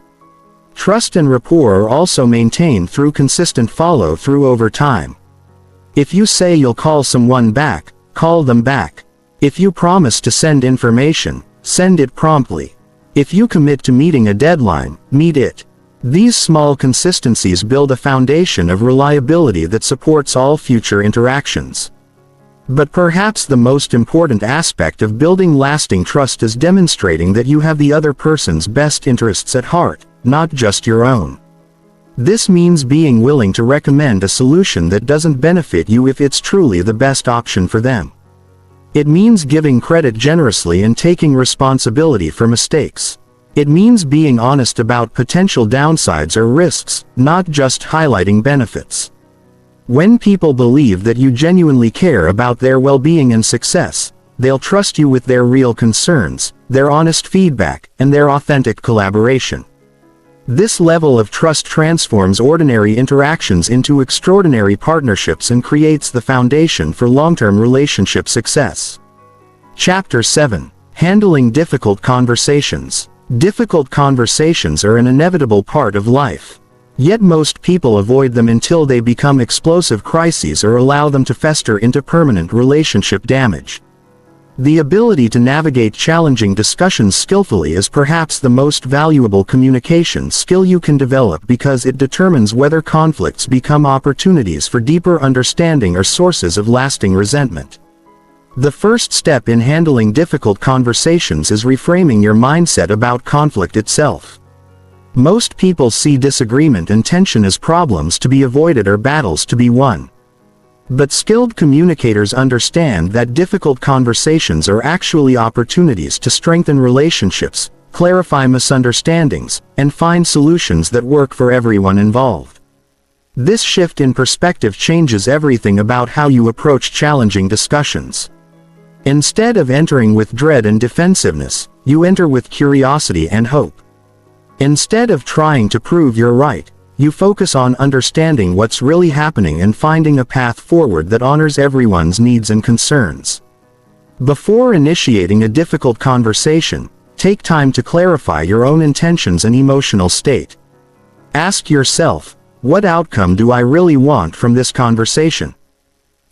Trust and rapport are also maintained through consistent follow-through over time. If you say you'll call someone back, call them back. If you promise to send information, send it promptly. If you commit to meeting a deadline, meet it. These small consistencies build a foundation of reliability that supports all future interactions. But perhaps the most important aspect of building lasting trust is demonstrating that you have the other person's best interests at heart, not just your own. This means being willing to recommend a solution that doesn't benefit you if it's truly the best option for them. It means giving credit generously and taking responsibility for mistakes. It means being honest about potential downsides or risks, not just highlighting benefits. When people believe that you genuinely care about their well-being and success, they'll trust you with their real concerns, their honest feedback, and their authentic collaboration. This level of trust transforms ordinary interactions into extraordinary partnerships and creates the foundation for long-term relationship success. Chapter 7. Handling difficult conversations. Difficult conversations are an inevitable part of life. Yet most people avoid them until they become explosive crises or allow them to fester into permanent relationship damage. The ability to navigate challenging discussions skillfully is perhaps the most valuable communication skill you can develop because it determines whether conflicts become opportunities for deeper understanding or sources of lasting resentment. The first step in handling difficult conversations is reframing your mindset about conflict itself. Most people see disagreement and tension as problems to be avoided or battles to be won. But skilled communicators understand that difficult conversations are actually opportunities to strengthen relationships, clarify misunderstandings, and find solutions that work for everyone involved. This shift in perspective changes everything about how you approach challenging discussions. Instead of entering with dread and defensiveness, you enter with curiosity and hope. Instead of trying to prove you're right, you focus on understanding what's really happening and finding a path forward that honors everyone's needs and concerns. Before initiating a difficult conversation, take time to clarify your own intentions and emotional state. Ask yourself, what outcome do I really want from this conversation?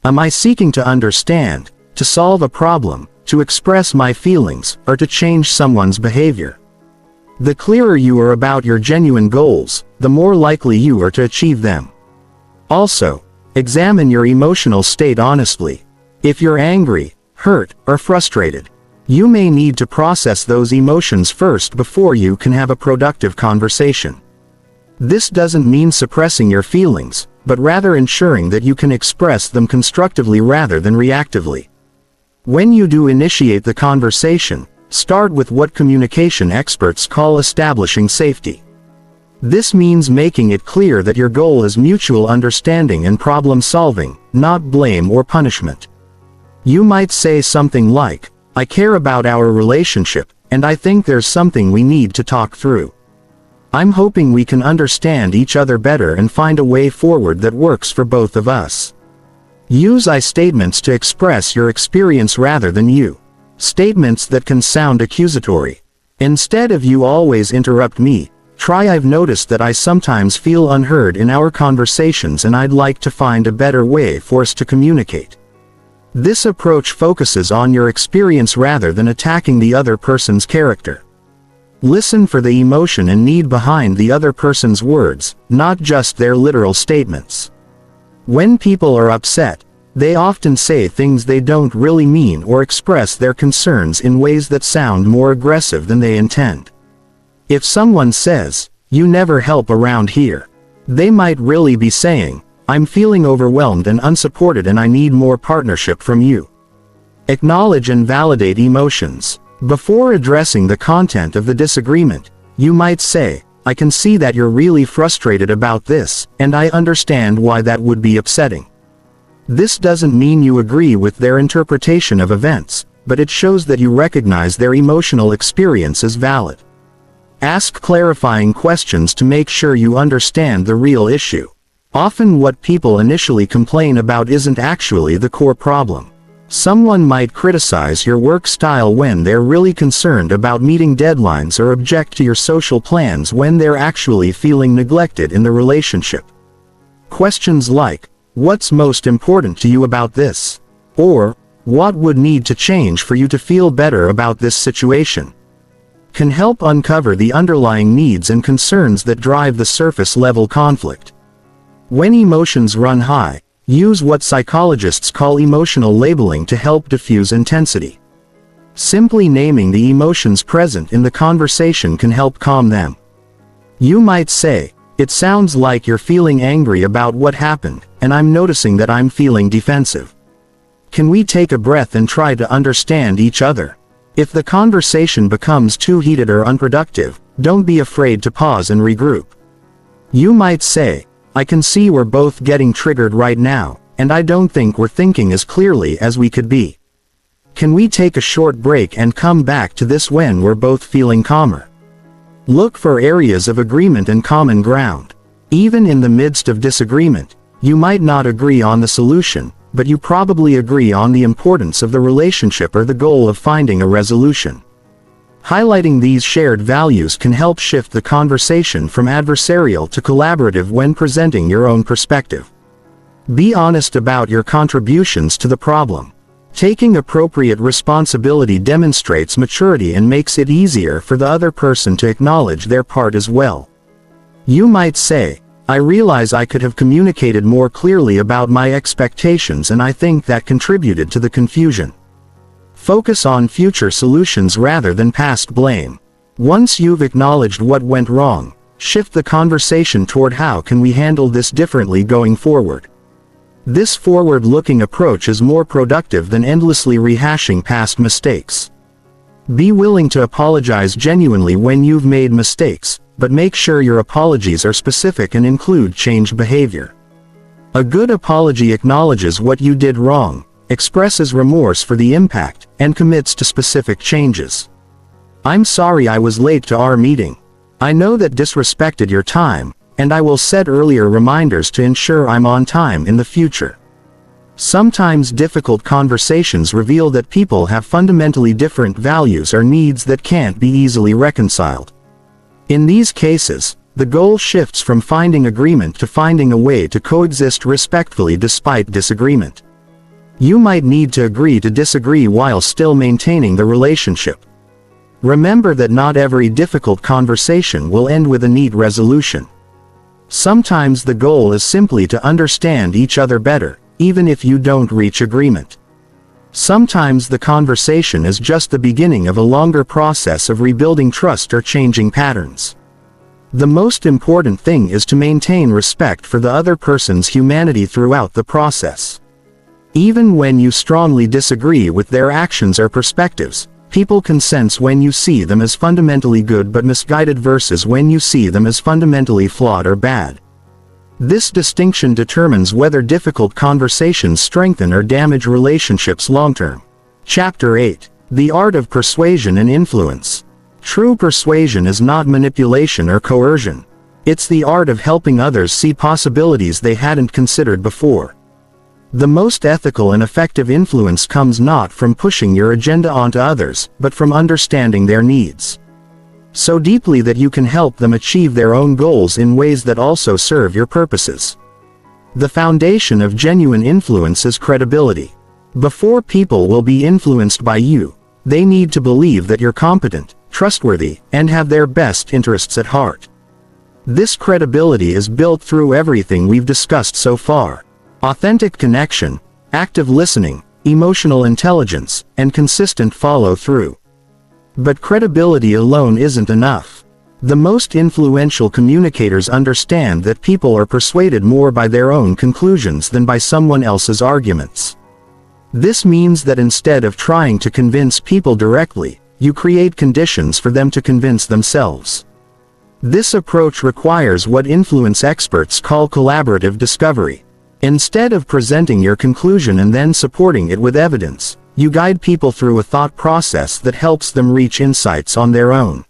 Am I seeking to understand, to solve a problem, to express my feelings, or to change someone's behavior? The clearer you are about your genuine goals, the more likely you are to achieve them. Also, examine your emotional state honestly. If you're angry, hurt, or frustrated, you may need to process those emotions first before you can have a productive conversation. This doesn't mean suppressing your feelings, but rather ensuring that you can express them constructively rather than reactively. When you do initiate the conversation, start with what communication experts call establishing safety. This means making it clear that your goal is mutual understanding and problem solving, not blame or punishment. You might say something like, I care about our relationship, and I think there's something we need to talk through. I'm hoping we can understand each other better and find a way forward that works for both of us. Use I statements to express your experience rather than you. Statements that can sound accusatory. Instead of you always interrupt me, try I've noticed that I sometimes feel unheard in our conversations and I'd like to find a better way for us to communicate. This approach focuses on your experience rather than attacking the other person's character. Listen for the emotion and need behind the other person's words, not just their literal statements. When people are upset, they often say things they don't really mean or express their concerns in ways that sound more aggressive than they intend. If someone says, "You never help around here," they might really be saying, "I'm feeling overwhelmed and unsupported and I need more partnership from you." Acknowledge and validate emotions. Before addressing the content of the disagreement, you might say, "I can see that you're really frustrated about this, and I understand why that would be upsetting." This doesn't mean you agree with their interpretation of events, but it shows that you recognize their emotional experience as valid. Ask clarifying questions to make sure you understand the real issue. Often what people initially complain about isn't actually the core problem. Someone might criticize your work style when they're really concerned about meeting deadlines or object to your social plans when they're actually feeling neglected in the relationship. Questions like, "What's most important to you about this?" or "What would need to change for you to feel better about this situation?" can help uncover the underlying needs and concerns that drive the surface-level conflict. When emotions run high, use what psychologists call emotional labeling to help diffuse intensity. Simply naming the emotions present in the conversation can help calm them. You might say, "It sounds like you're feeling angry about what happened, and I'm noticing that I'm feeling defensive. Can we take a breath and try to understand each other?" If the conversation becomes too heated or unproductive, don't be afraid to pause and regroup. You might say, "I can see we're both getting triggered right now, and I don't think we're thinking as clearly as we could be. Can we take a short break and come back to this when we're both feeling calmer?" Look for areas of agreement and common ground. Even in the midst of disagreement, you might not agree on the solution, but you probably agree on the importance of the relationship or the goal of finding a resolution. Highlighting these shared values can help shift the conversation from adversarial to collaborative when presenting your own perspective. Be honest about your contributions to the problem. Taking appropriate responsibility demonstrates maturity and makes it easier for the other person to acknowledge their part as well. You might say, "I realize I could have communicated more clearly about my expectations, and I think that contributed to the confusion." Focus on future solutions rather than past blame. Once you've acknowledged what went wrong, shift the conversation toward how can we handle this differently going forward. This forward-looking approach is more productive than endlessly rehashing past mistakes. Be willing to apologize genuinely when you've made mistakes, but make sure your apologies are specific and include changed behavior. A good apology acknowledges what you did wrong, expresses remorse for the impact, and commits to specific changes. "I'm sorry I was late to our meeting. I know that disrespected your time, and I will set earlier reminders to ensure I'm on time in the future." Sometimes difficult conversations reveal that people have fundamentally different values or needs that can't be easily reconciled. In these cases, the goal shifts from finding agreement to finding a way to coexist respectfully despite disagreement. You might need to agree to disagree while still maintaining the relationship. Remember that not every difficult conversation will end with a neat resolution. Sometimes the goal is simply to understand each other better, even if you don't reach agreement. Sometimes the conversation is just the beginning of a longer process of rebuilding trust or changing patterns. The most important thing is to maintain respect for the other person's humanity throughout the process. Even when you strongly disagree with their actions or perspectives, people can sense when you see them as fundamentally good but misguided versus when you see them as fundamentally flawed or bad. This distinction determines whether difficult conversations strengthen or damage relationships long-term. Chapter 8. The Art of Persuasion and Influence. True persuasion is not manipulation or coercion. It's the art of helping others see possibilities they hadn't considered before. The most ethical and effective influence comes not from pushing your agenda onto others, but from understanding their needs so deeply that you can help them achieve their own goals in ways that also serve your purposes. The foundation of genuine influence is credibility. Before people will be influenced by you, they need to believe that you're competent, trustworthy, and have their best interests at heart. This credibility is built through everything we've discussed so far: authentic connection, active listening, emotional intelligence, and consistent follow-through. But credibility alone isn't enough. The most influential communicators understand that people are persuaded more by their own conclusions than by someone else's arguments. This means that instead of trying to convince people directly, you create conditions for them to convince themselves. This approach requires what influence experts call collaborative discovery. Instead of presenting your conclusion and then supporting it with evidence, you guide people through a thought process that helps them reach insights on their own.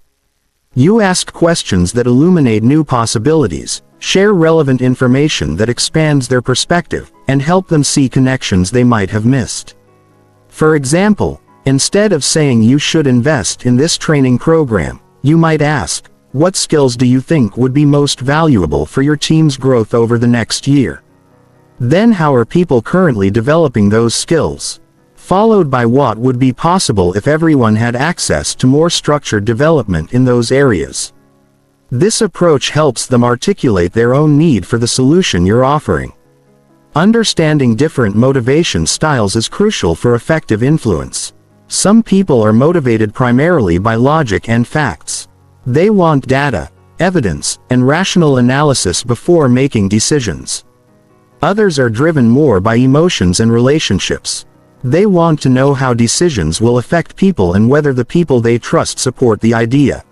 You ask questions that illuminate new possibilities, share relevant information that expands their perspective, and help them see connections they might have missed. For example, instead of saying you should invest in this training program, you might ask, what skills do you think would be most valuable for your team's growth over the next year? Then how are people currently developing those skills? Followed by what would be possible if everyone had access to more structured development in those areas. This approach helps them articulate their own need for the solution you're offering. Understanding different motivation styles is crucial for effective influence. Some people are motivated primarily by logic and facts. They want data, evidence, and rational analysis before making decisions. Others are driven more by emotions and relationships. They want to know how decisions will affect people and whether the people they trust support the idea.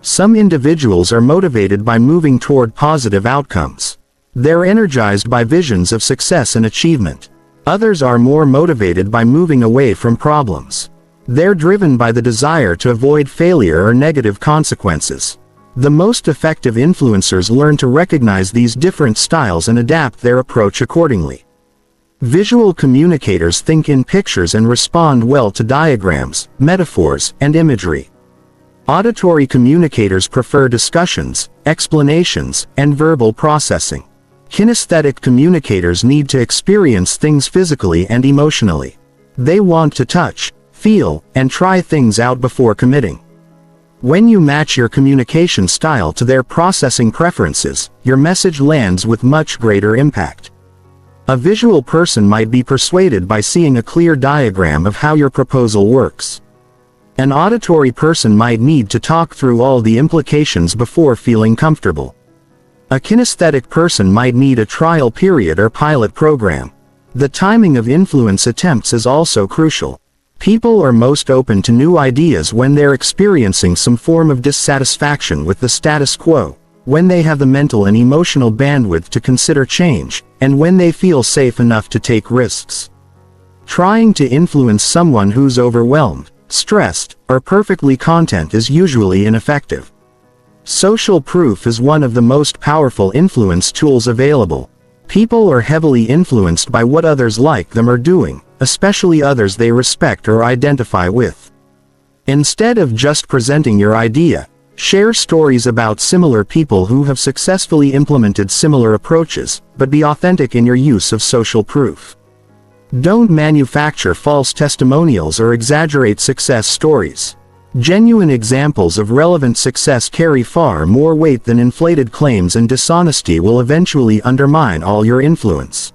Some individuals are motivated by moving toward positive outcomes. They're energized by visions of success and achievement. Others are more motivated by moving away from problems. They're driven by the desire to avoid failure or negative consequences. The most effective influencers learn to recognize these different styles and adapt their approach accordingly. Visual communicators think in pictures and respond well to diagrams, metaphors, and imagery. Auditory communicators prefer discussions, explanations, and verbal processing. Kinesthetic communicators need to experience things physically and emotionally. They want to touch, feel, and try things out before committing. When you match your communication style to their processing preferences, your message lands with much greater impact. A visual person might be persuaded by seeing a clear diagram of how your proposal works. An auditory person might need to talk through all the implications before feeling comfortable. A kinesthetic person might need a trial period or pilot program. The timing of influence attempts is also crucial. People are most open to new ideas when they're experiencing some form of dissatisfaction with the status quo, when they have the mental and emotional bandwidth to consider change, and when they feel safe enough to take risks. Trying to influence someone who's overwhelmed, stressed, or perfectly content is usually ineffective. Social proof is one of the most powerful influence tools available. People are heavily influenced by what others like them or doing, especially others they respect or identify with. Instead of just presenting your idea, share stories about similar people who have successfully implemented similar approaches, but be authentic in your use of social proof. Don't manufacture false testimonials or exaggerate success stories. Genuine examples of relevant success carry far more weight than inflated claims, and dishonesty will eventually undermine all your influence.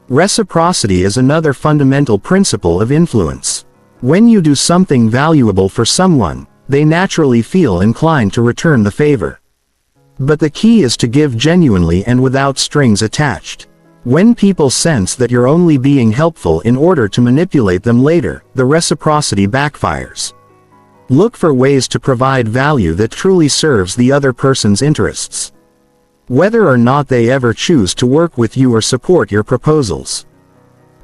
Reciprocity is another fundamental principle of influence. When you do something valuable for someone, they naturally feel inclined to return the favor. But the key is to give genuinely and without strings attached. When people sense that you're only being helpful in order to manipulate them later, the reciprocity backfires. Look for ways to provide value that truly serves the other person's interests, whether or not they ever choose to work with you or support your proposals.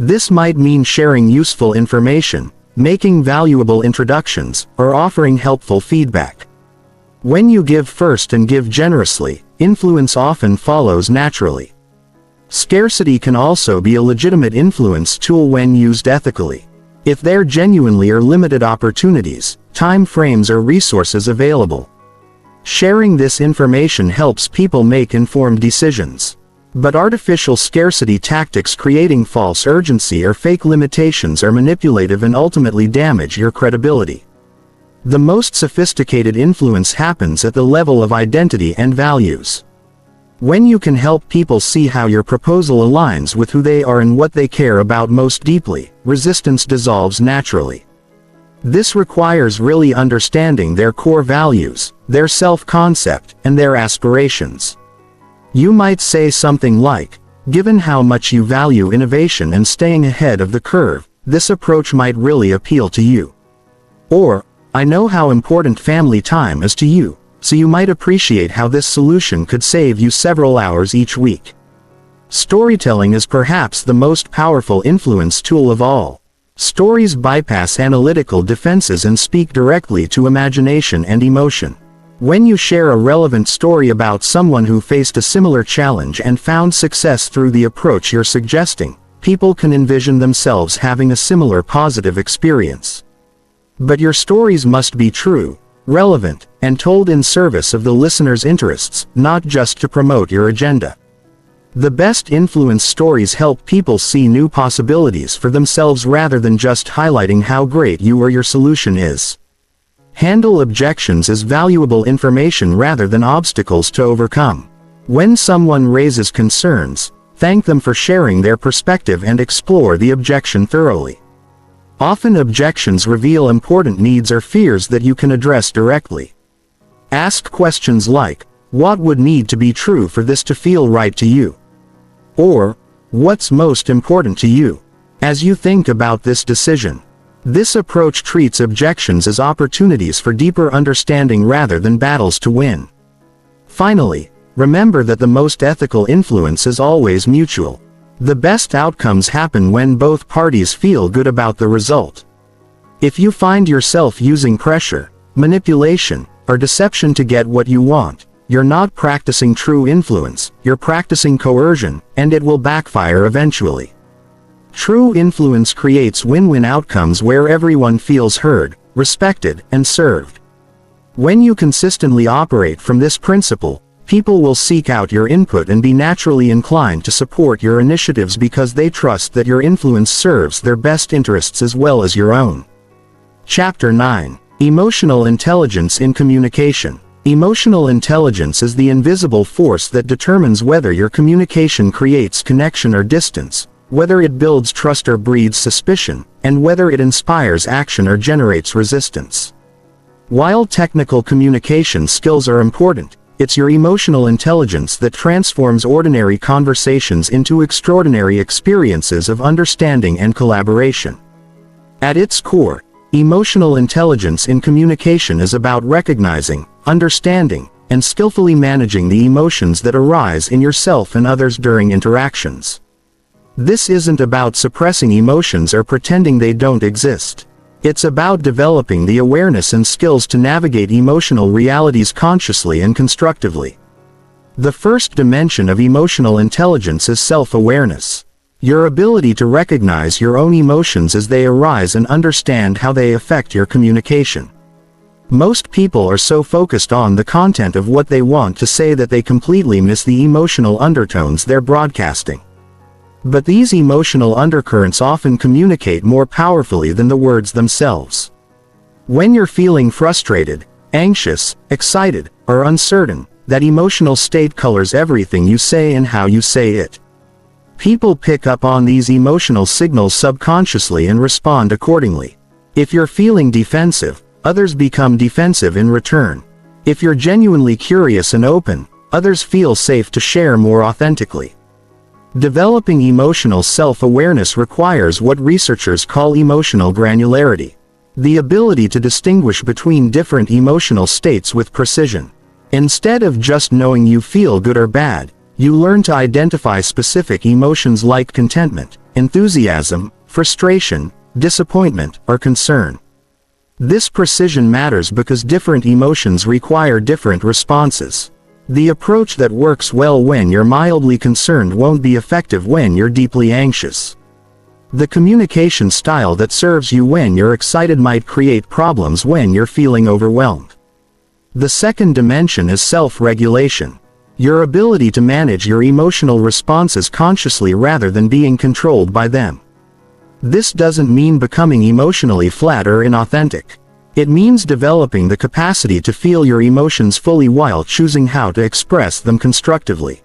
This might mean sharing useful information, making valuable introductions, or offering helpful feedback. When you give first and give generously, influence often follows naturally. Scarcity can also be a legitimate influence tool when used ethically. If there genuinely are limited opportunities, time frames, or resources available, sharing this information helps people make informed decisions. But artificial scarcity tactics creating false urgency or fake limitations are manipulative and ultimately damage your credibility. The most sophisticated influence happens at the level of identity and values. When you can help people see how your proposal aligns with who they are and what they care about most deeply, resistance dissolves naturally. This requires really understanding their core values, their self-concept, and their aspirations. You might say something like, "Given how much you value innovation and staying ahead of the curve, this approach might really appeal to you." Or, "I know how important family time is to you, so you might appreciate how this solution could save you several hours each week." Storytelling is perhaps the most powerful influence tool of all. Stories bypass analytical defenses and speak directly to imagination and emotion. When you share a relevant story about someone who faced a similar challenge and found success through the approach you're suggesting, people can envision themselves having a similar positive experience. But your stories must be true, relevant, and told in service of the listener's interests, not just to promote your agenda. The best influence stories help people see new possibilities for themselves rather than just highlighting how great you or your solution is. Handle objections as valuable information rather than obstacles to overcome. When someone raises concerns, thank them for sharing their perspective and explore the objection thoroughly. Often objections reveal important needs or fears that you can address directly. Ask questions like, "What would need to be true for this to feel right to you?" Or, "What's most important to you?" As you think about this decision, this approach treats objections as opportunities for deeper understanding rather than battles to win. Finally, remember that the most ethical influence is always mutual. The best outcomes happen when both parties feel good about the result. If you find yourself using pressure, manipulation, or deception to get what you want, you're not practicing true influence, you're practicing coercion, and it will backfire eventually. True influence creates win-win outcomes where everyone feels heard, respected, and served. When you consistently operate from this principle, people will seek out your input and be naturally inclined to support your initiatives because they trust that your influence serves their best interests as well as your own. Chapter 9. Emotional Intelligence in Communication. Emotional intelligence is the invisible force that determines whether your communication creates connection or distance, whether it builds trust or breeds suspicion, and whether it inspires action or generates resistance. While technical communication skills are important, it's your emotional intelligence that transforms ordinary conversations into extraordinary experiences of understanding and collaboration. At its core, emotional intelligence in communication is about recognizing, understanding, and skillfully managing the emotions that arise in yourself and others during interactions. This isn't about suppressing emotions or pretending they don't exist. It's about developing the awareness and skills to navigate emotional realities consciously and constructively. The first dimension of emotional intelligence is self-awareness. Your ability to recognize your own emotions as they arise and understand how they affect your communication. Most people are so focused on the content of what they want to say that they completely miss the emotional undertones they're broadcasting. But these emotional undercurrents often communicate more powerfully than the words themselves. When you're feeling frustrated, anxious, excited, or uncertain, that emotional state colors everything you say and how you say it. People pick up on these emotional signals subconsciously and respond accordingly. If you're feeling defensive, others become defensive in return. If you're genuinely curious and open, others feel safe to share more authentically. Developing emotional self-awareness requires what researchers call emotional granularity, the ability to distinguish between different emotional states with precision. Instead of just knowing you feel good or bad, you learn to identify specific emotions like contentment, enthusiasm, frustration, disappointment, or concern. This precision matters because different emotions require different responses. The approach that works well when you're mildly concerned won't be effective when you're deeply anxious. The communication style that serves you when you're excited might create problems when you're feeling overwhelmed. The second dimension is self-regulation. Your ability to manage your emotional responses consciously rather than being controlled by them. This doesn't mean becoming emotionally flat or inauthentic. It means developing the capacity to feel your emotions fully while choosing how to express them constructively.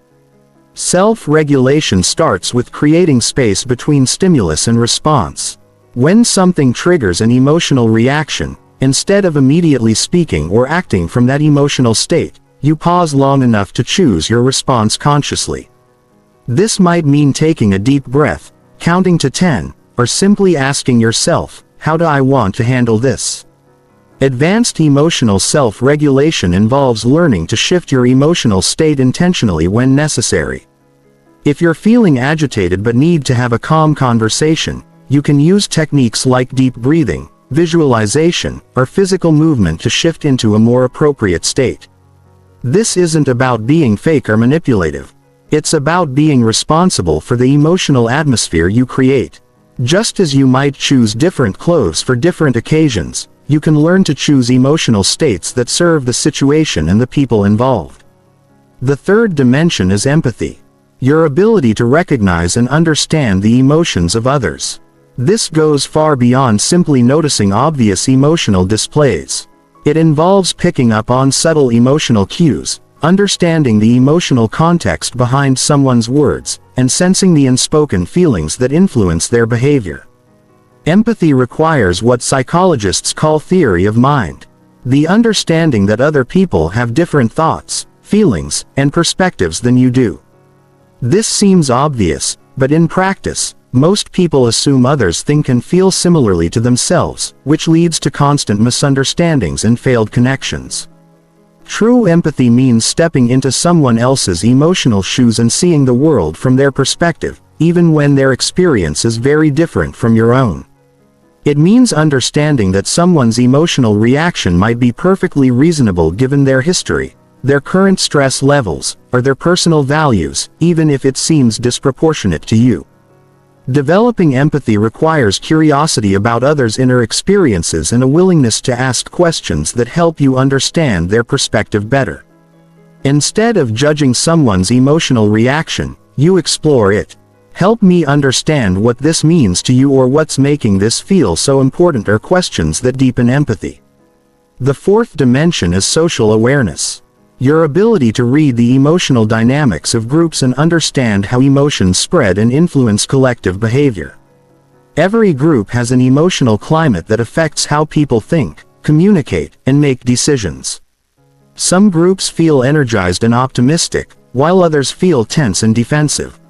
Self-regulation starts with creating space between stimulus and response. When something triggers an emotional reaction, instead of immediately speaking or acting from that emotional state, you pause long enough to choose your response consciously. This might mean taking a deep breath, counting to 10, or simply asking yourself, how do I want to handle this? Advanced emotional self-regulation involves learning to shift your emotional state intentionally when necessary. If you're feeling agitated but need to have a calm conversation, you can use techniques like deep breathing, visualization, or physical movement to shift into a more appropriate state. This isn't about being fake or manipulative. It's about being responsible for the emotional atmosphere you create. Just as you might choose different clothes for different occasions, you can learn to choose emotional states that serve the situation and the people involved. The third dimension is empathy. Your ability to recognize and understand the emotions of others. This goes far beyond simply noticing obvious emotional displays. It involves picking up on subtle emotional cues, understanding the emotional context behind someone's words, and sensing the unspoken feelings that influence their behavior. Empathy requires what psychologists call theory of mind. The understanding that other people have different thoughts, feelings, and perspectives than you do. This seems obvious, but in practice, Most people assume others think and feel similarly to themselves, which leads to constant misunderstandings and failed connections. True empathy means stepping into someone else's emotional shoes and seeing the world from their perspective, even when their experience is very different from your own. It means understanding that someone's emotional reaction might be perfectly reasonable given their history, their current stress levels, or their personal values, even if it seems disproportionate to you. Developing empathy requires curiosity about others' inner experiences and a willingness to ask questions that help you understand their perspective better. Instead of judging someone's emotional reaction, you explore it. Help me understand what this means to you, or what's making this feel so important, are questions that deepen empathy. The fourth dimension is social awareness. Your ability to read the emotional dynamics of groups and understand how emotions spread and influence collective behavior. Every group has an emotional climate that affects how people think, communicate, and make decisions. Some groups feel energized and optimistic, while others feel tense and defensive.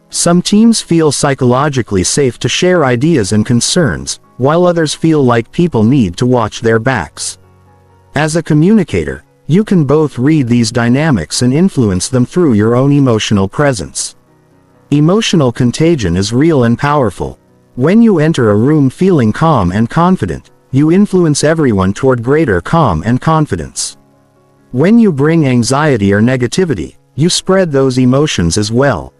Some teams feel psychologically safe to share ideas and concerns, while others feel like people need to watch their backs. As a communicator, you can both read these dynamics and influence them through your own emotional presence. Emotional contagion is real and powerful. When you enter a room feeling calm and confident, you influence everyone toward greater calm and confidence. When you bring anxiety or negativity, you spread those emotions as well.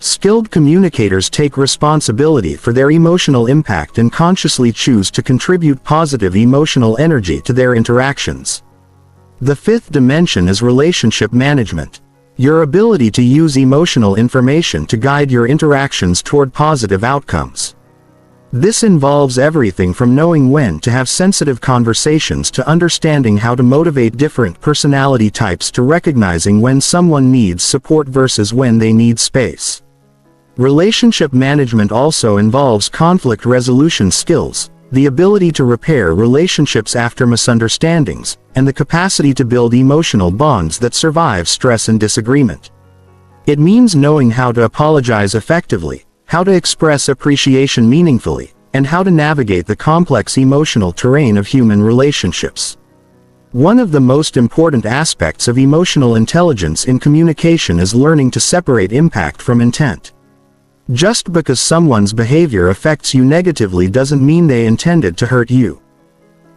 Skilled communicators take responsibility for their emotional impact and consciously choose to contribute positive emotional energy to their interactions. The fifth dimension is relationship management. Your ability to use emotional information to guide your interactions toward positive outcomes. This involves everything from knowing when to have sensitive conversations to understanding how to motivate different personality types to recognizing when someone needs support versus when they need space. Relationship management also involves conflict resolution skills, the ability to repair relationships after misunderstandings, and the capacity to build emotional bonds that survive stress and disagreement. It means knowing how to apologize effectively, how to express appreciation meaningfully, and how to navigate the complex emotional terrain of human relationships. One of the most important aspects of emotional intelligence in communication is learning to separate impact from intent. Just because someone's behavior affects you negatively doesn't mean they intended to hurt you.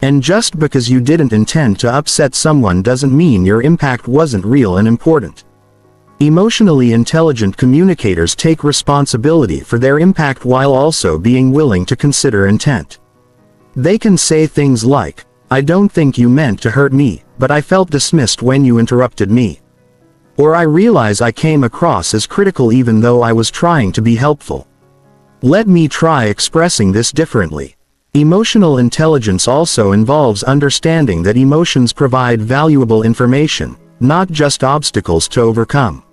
And just because you didn't intend to upset someone doesn't mean your impact wasn't real and important. Emotionally intelligent communicators take responsibility for their impact while also being willing to consider intent. They can say things like, "I don't think you meant to hurt me, but I felt dismissed when you interrupted me." Or "I realize I came across as critical even though I was trying to be helpful. Let me try expressing this differently." Emotional intelligence also involves understanding that emotions provide valuable information, not just obstacles to overcome.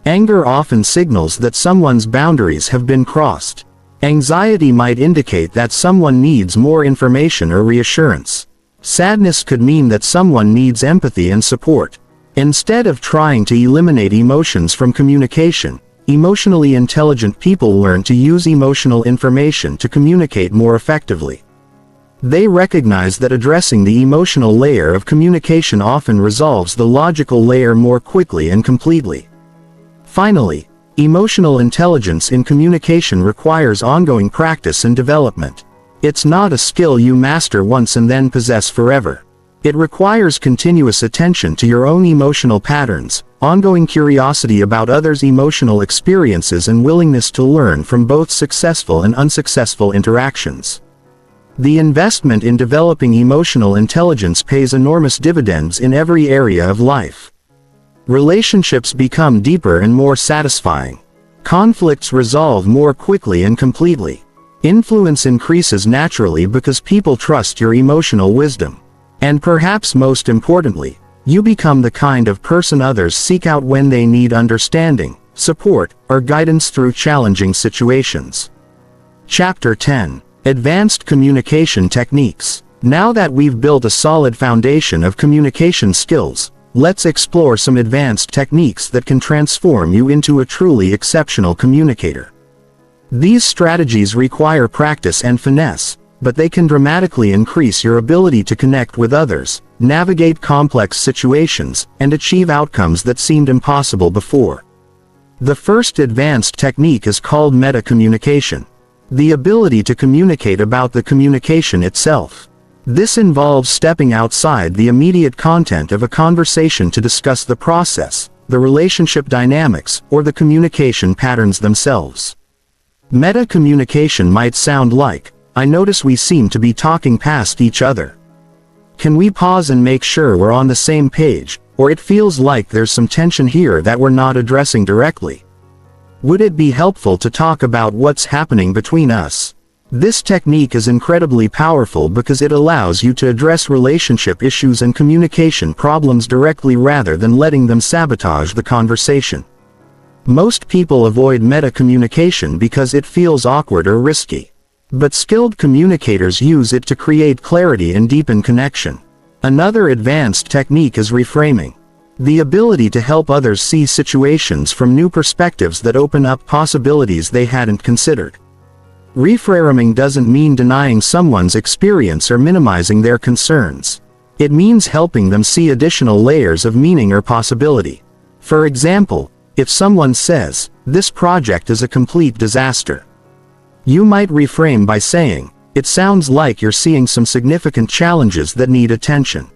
Anger often signals that someone's boundaries have been crossed. Anxiety might indicate that someone needs more information or reassurance. Sadness could mean that someone needs empathy and support. Instead of trying to eliminate emotions from communication, emotionally intelligent people learn to use emotional information to communicate more effectively. They recognize that addressing the emotional layer of communication often resolves the logical layer more quickly and completely. Finally, emotional intelligence in communication requires ongoing practice and development. It's not a skill you master once and then possess forever. It requires continuous attention to your own emotional patterns, ongoing curiosity about others' emotional experiences, and willingness to learn from both successful and unsuccessful interactions. The investment in developing emotional intelligence pays enormous dividends in every area of life. Relationships become deeper and more satisfying. Conflicts resolve more quickly and completely. Influence increases naturally because people trust your emotional wisdom. And perhaps most importantly, you become the kind of person others seek out when they need understanding, support, or guidance through challenging situations. Chapter 10. Advanced Communication Techniques. Now that we've built a solid foundation of communication skills, let's explore some advanced techniques that can transform you into a truly exceptional communicator. These strategies require practice and finesse, but they can dramatically increase your ability to connect with others, navigate complex situations, and achieve outcomes that seemed impossible before. The first advanced technique is called meta-communication. The ability to communicate about the communication itself. This involves stepping outside the immediate content of a conversation to discuss the process, the relationship dynamics, or the communication patterns themselves. Meta-communication might sound like, "I notice we seem to be talking past each other. Can we pause and make sure we're on the same page, or it feels like there's some tension here that we're not addressing directly. Would it be helpful to talk about what's happening between us?" This technique is incredibly powerful because it allows you to address relationship issues and communication problems directly rather than letting them sabotage the conversation. Most people avoid meta-communication because it feels awkward or risky. But skilled communicators use it to create clarity and deepen connection. Another advanced technique is reframing. The ability to help others see situations from new perspectives that open up possibilities they hadn't considered. Reframing doesn't mean denying someone's experience or minimizing their concerns. It means helping them see additional layers of meaning or possibility. For example, if someone says, "This project is a complete disaster," you might reframe by saying, "It sounds like you're seeing some significant challenges that need attention.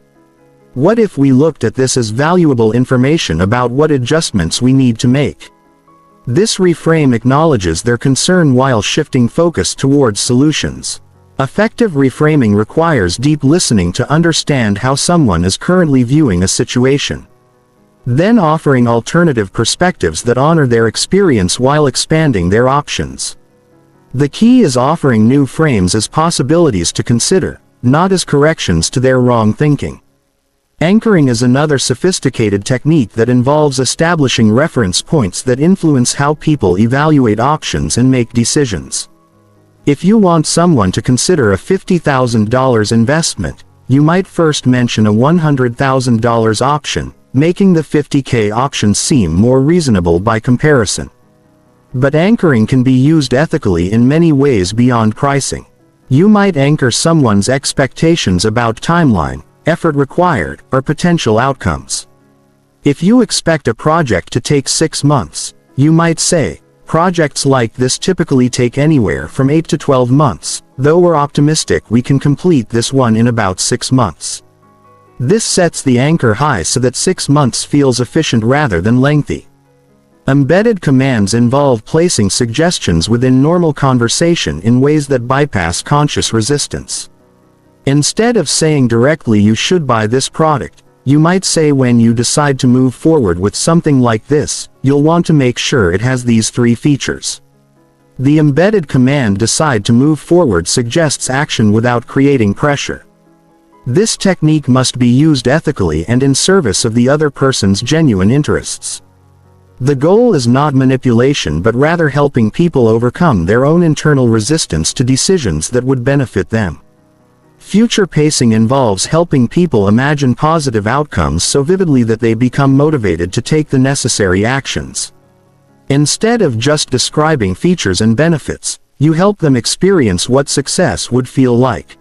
What if we looked at this as valuable information about what adjustments we need to make?" This reframe acknowledges their concern while shifting focus towards solutions. Effective reframing requires deep listening to understand how someone is currently viewing a situation. Then offering alternative perspectives that honor their experience while expanding their options. The key is offering new frames as possibilities to consider, not as corrections to their wrong thinking. Anchoring is another sophisticated technique that involves establishing reference points that influence how people evaluate options and make decisions. If you want someone to consider a $50,000 investment, you might first mention a $100,000 option, making the $50K option seem more reasonable by comparison. But anchoring can be used ethically in many ways beyond pricing. You might anchor someone's expectations about timeline, effort required, or potential outcomes. If you expect a project to take 6 months, you might say, "Projects like this typically take anywhere from 8 to 12 months, though we're optimistic we can complete this one in about 6 months." This sets the anchor high so that 6 months feels efficient rather than lengthy. Embedded commands involve placing suggestions within normal conversation in ways that bypass conscious resistance. Instead of saying directly "you should buy this product," you might say, "When you decide to move forward with something like this, you'll want to make sure it has these 3 features." The embedded command "decide to move forward" suggests action without creating pressure. This technique must be used ethically and in service of the other person's genuine interests. The goal is not manipulation but rather helping people overcome their own internal resistance to decisions that would benefit them. Future pacing involves helping people imagine positive outcomes so vividly that they become motivated to take the necessary actions. Instead of just describing features and benefits, you help them experience what success would feel like.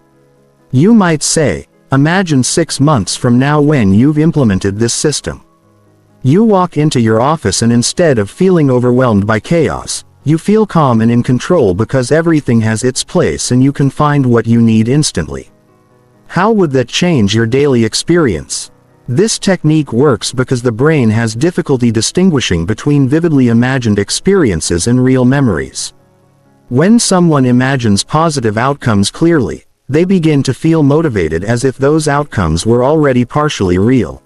You might say, "Imagine 6 months from now when you've implemented this system. You walk into your office and instead of feeling overwhelmed by chaos, you feel calm and in control because everything has its place and you can find what you need instantly." How would that change your daily experience? This technique works because the brain has difficulty distinguishing between vividly imagined experiences and real memories. When someone imagines positive outcomes clearly, they begin to feel motivated as if those outcomes were already partially real.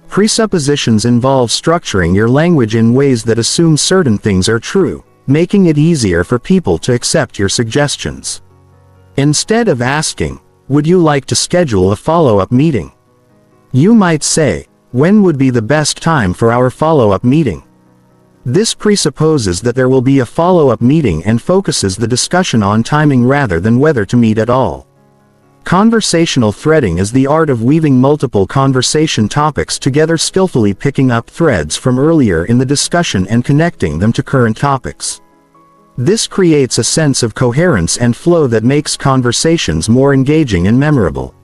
Presuppositions involve structuring your language in ways that assume certain things are true, making it easier for people to accept your suggestions. Instead of asking, "Would you like to schedule a follow-up meeting?" you might say, "When would be the best time for our follow-up meeting?" This presupposes that there will be a follow-up meeting and focuses the discussion on timing rather than whether to meet at all. Conversational threading is the art of weaving multiple conversation topics together, skillfully picking up threads from earlier in the discussion and connecting them to current topics. This creates a sense of coherence and flow that makes conversations more engaging and memorable.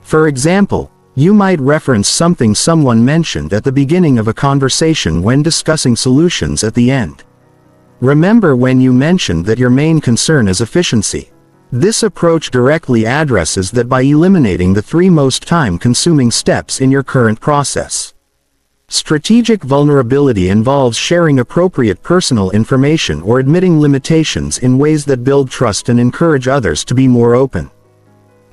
For example, you might reference something someone mentioned at the beginning of a conversation when discussing solutions at the end. Remember when you mentioned that your main concern is efficiency. This approach directly addresses that by eliminating the 3 most time-consuming steps in your current process. Strategic vulnerability involves sharing appropriate personal information or admitting limitations in ways that build trust and encourage others to be more open.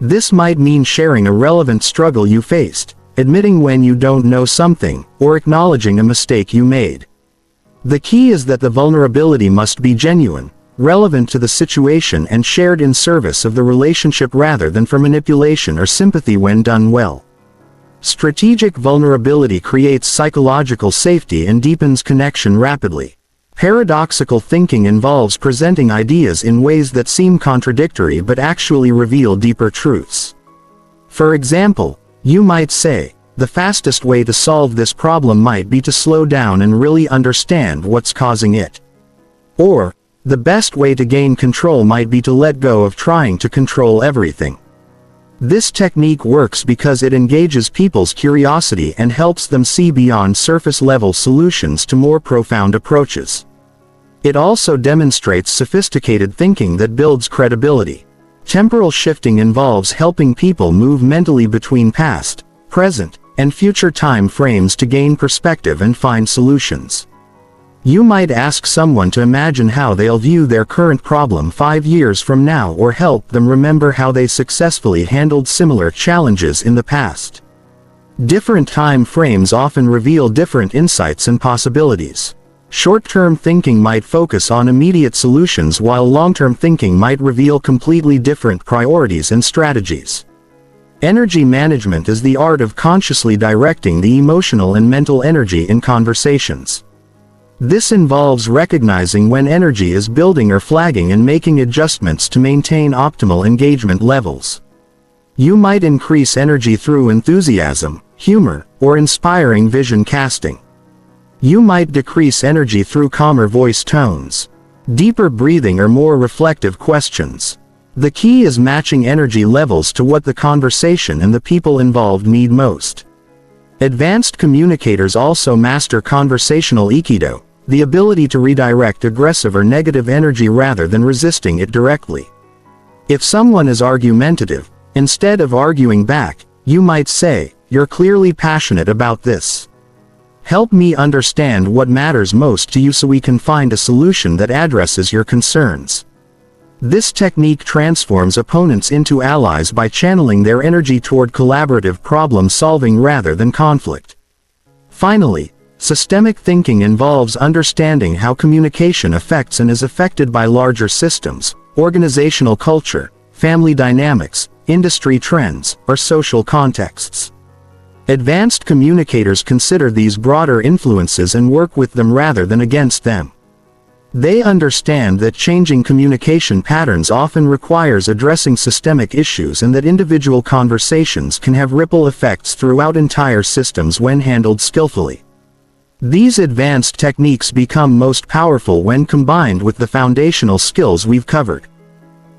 This might mean sharing a relevant struggle you faced, admitting when you don't know something, or acknowledging a mistake you made. The key is that the vulnerability must be genuine, relevant to the situation and shared in service of the relationship rather than for manipulation or sympathy when done well. Strategic vulnerability creates psychological safety and deepens connection rapidly. Paradoxical thinking involves presenting ideas in ways that seem contradictory but actually reveal deeper truths. For example, you might say, the fastest way to solve this problem might be to slow down and really understand what's causing it. Or, the best way to gain control might be to let go of trying to control everything. This technique works because it engages people's curiosity and helps them see beyond surface-level solutions to more profound approaches. It also demonstrates sophisticated thinking that builds credibility. Temporal shifting involves helping people move mentally between past, present, and future time frames to gain perspective and find solutions. You might ask someone to imagine how they'll view their current problem 5 years from now or help them remember how they successfully handled similar challenges in the past. Different time frames often reveal different insights and possibilities. Short-term thinking might focus on immediate solutions while long-term thinking might reveal completely different priorities and strategies. Energy management is the art of consciously directing the emotional and mental energy in conversations. This involves recognizing when energy is building or flagging and making adjustments to maintain optimal engagement levels. You might increase energy through enthusiasm, humor, or inspiring vision casting. You might decrease energy through calmer voice tones, deeper breathing, or more reflective questions. The key is matching energy levels to what the conversation and the people involved need most. Advanced communicators also master conversational aikido, the ability to redirect aggressive or negative energy rather than resisting it directly. If someone is argumentative, instead of arguing back, you might say, "You're clearly passionate about this. Help me understand what matters most to you so we can find a solution that addresses your concerns." This technique transforms opponents into allies by channeling their energy toward collaborative problem solving rather than conflict. Finally, systemic thinking involves understanding how communication affects and is affected by larger systems, organizational culture, family dynamics, industry trends, or social contexts. Advanced communicators consider these broader influences and work with them rather than against them. They understand that changing communication patterns often requires addressing systemic issues and that individual conversations can have ripple effects throughout entire systems when handled skillfully. These advanced techniques become most powerful when combined with the foundational skills we've covered: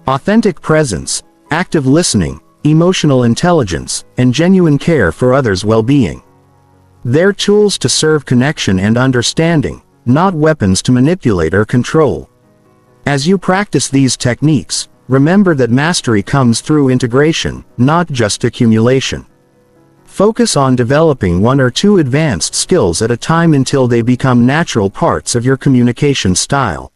authentic presence, active listening, emotional intelligence, and genuine care for others' well-being. They're tools to serve connection and understanding, not weapons to manipulate or control. As you practice these techniques, remember that mastery comes through integration, not just accumulation. Focus on developing 1 or 2 advanced skills at a time until they become natural parts of your communication style.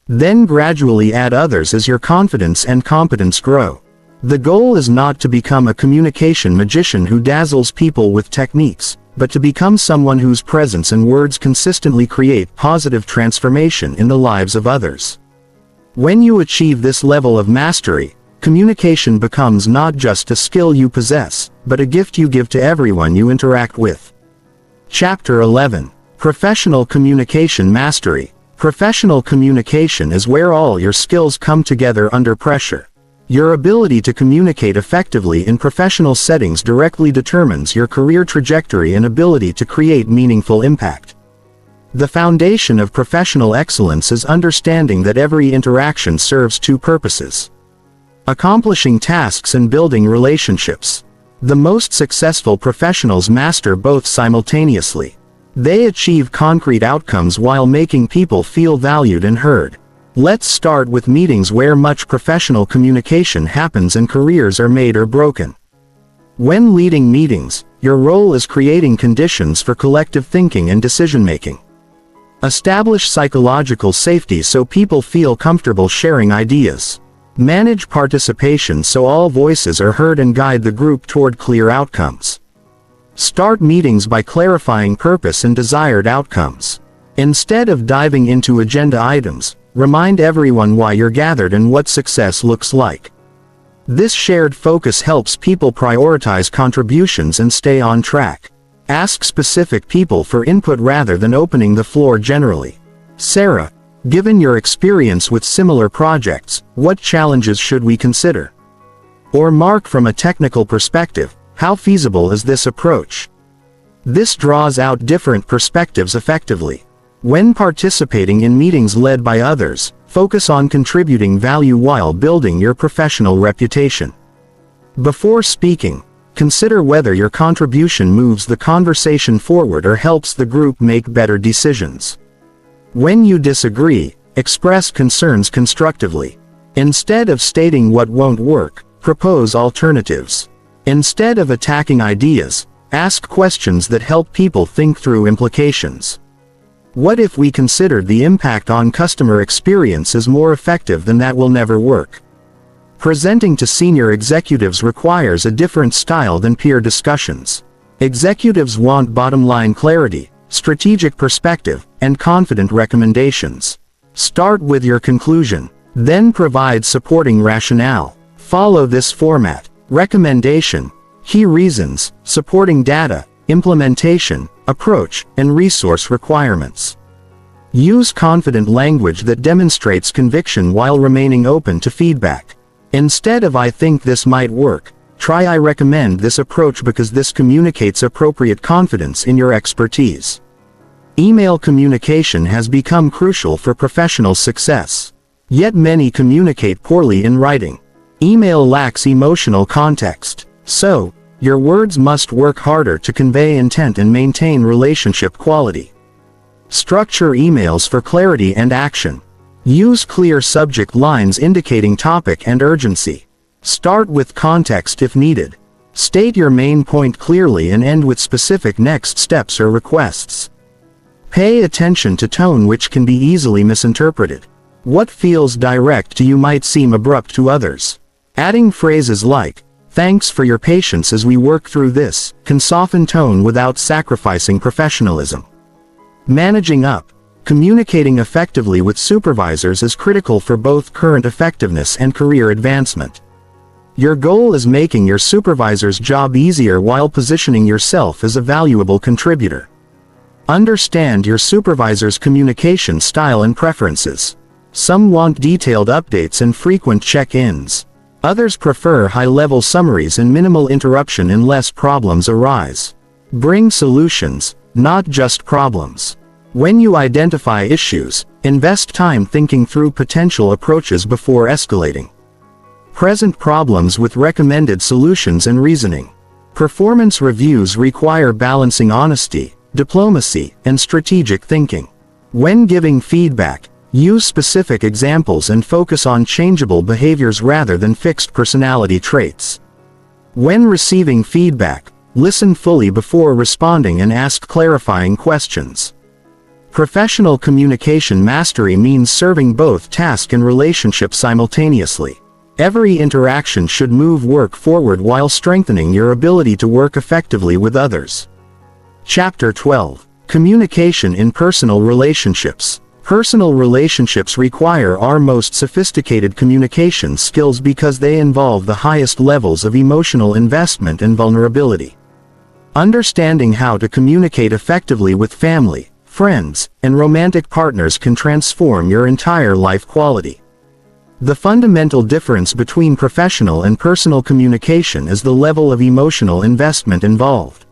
Then gradually add others as your confidence and competence grow. The goal is not to become a communication magician who dazzles people with techniques, but to become someone whose presence and words consistently create positive transformation in the lives of others. When you achieve this level of mastery, communication becomes not just a skill you possess, but a gift you give to everyone you interact with. Chapter 11. Professional Communication Mastery. Professional communication is where all your skills come together under pressure. Your ability to communicate effectively in professional settings directly determines your career trajectory and ability to create meaningful impact. The foundation of professional excellence is understanding that every interaction serves two purposes: accomplishing tasks and building relationships. The most successful professionals master both simultaneously. They achieve concrete outcomes while making people feel valued and heard. Let's start with meetings where much professional communication happens and careers are made or broken. When leading meetings, your role is creating conditions for collective thinking and decision-making. Establish psychological safety so people feel comfortable sharing ideas. Manage participation so all voices are heard and guide the group toward clear outcomes. Start meetings by clarifying purpose and desired outcomes. Instead of diving into agenda items, remind everyone why you're gathered and what success looks like. This shared focus helps people prioritize contributions and stay on track. Ask specific people for input rather than opening the floor generally. Sarah, given your experience with similar projects, what challenges should we consider? Or Mark, from a technical perspective, how feasible is this approach? This draws out different perspectives effectively. When participating in meetings led by others, focus on contributing value while building your professional reputation. Before speaking, consider whether your contribution moves the conversation forward or helps the group make better decisions. When you disagree, express concerns constructively. Instead of stating what won't work, propose alternatives. Instead of attacking ideas, ask questions that help people think through implications. What if we considered the impact on customer experience is more effective than that? Will never work. Presenting to senior executives requires a different style than peer discussions. Executives want bottom-line clarity, strategic perspective, and confident recommendations. Start with your conclusion, then provide supporting rationale. Follow this format: recommendation, key reasons, supporting data, implementation, approach, and resource requirements. Use confident language that demonstrates conviction while remaining open to feedback. Instead of "I think this might work," try "I recommend this approach because this communicates appropriate confidence in your expertise." Email communication has become crucial for professional success. Yet many communicate poorly in writing. Email lacks emotional context. So, your words must work harder to convey intent and maintain relationship quality. Structure emails for clarity and action. Use clear subject lines indicating topic and urgency. Start with context if needed. State your main point clearly and end with specific next steps or requests. Pay attention to tone, which can be easily misinterpreted. What feels direct to you might seem abrupt to others. Adding phrases like, "Thanks for your patience as we work through this," can soften tone without sacrificing professionalism. Managing up. Communicating effectively with supervisors is critical for both current effectiveness and career advancement. Your goal is making your supervisor's job easier while positioning yourself as a valuable contributor. Understand your supervisor's communication style and preferences. Some want detailed updates and frequent check-ins. Others prefer high-level summaries and minimal interruption unless problems arise. Bring solutions, not just problems. When you identify issues, invest time thinking through potential approaches before escalating. Present problems with recommended solutions and reasoning. Performance reviews require balancing honesty, diplomacy, and strategic thinking. When giving feedback, use specific examples and focus on changeable behaviors rather than fixed personality traits. When receiving feedback, listen fully before responding and ask clarifying questions. Professional communication mastery means serving both task and relationship simultaneously. Every interaction should move work forward while strengthening your ability to work effectively with others. Chapter 12. Communication in Personal Relationships. Personal relationships require our most sophisticated communication skills because they involve the highest levels of emotional investment and vulnerability. Understanding how to communicate effectively with family, friends, and romantic partners can transform your entire life quality. The fundamental difference between professional and personal communication is the level of emotional investment involved.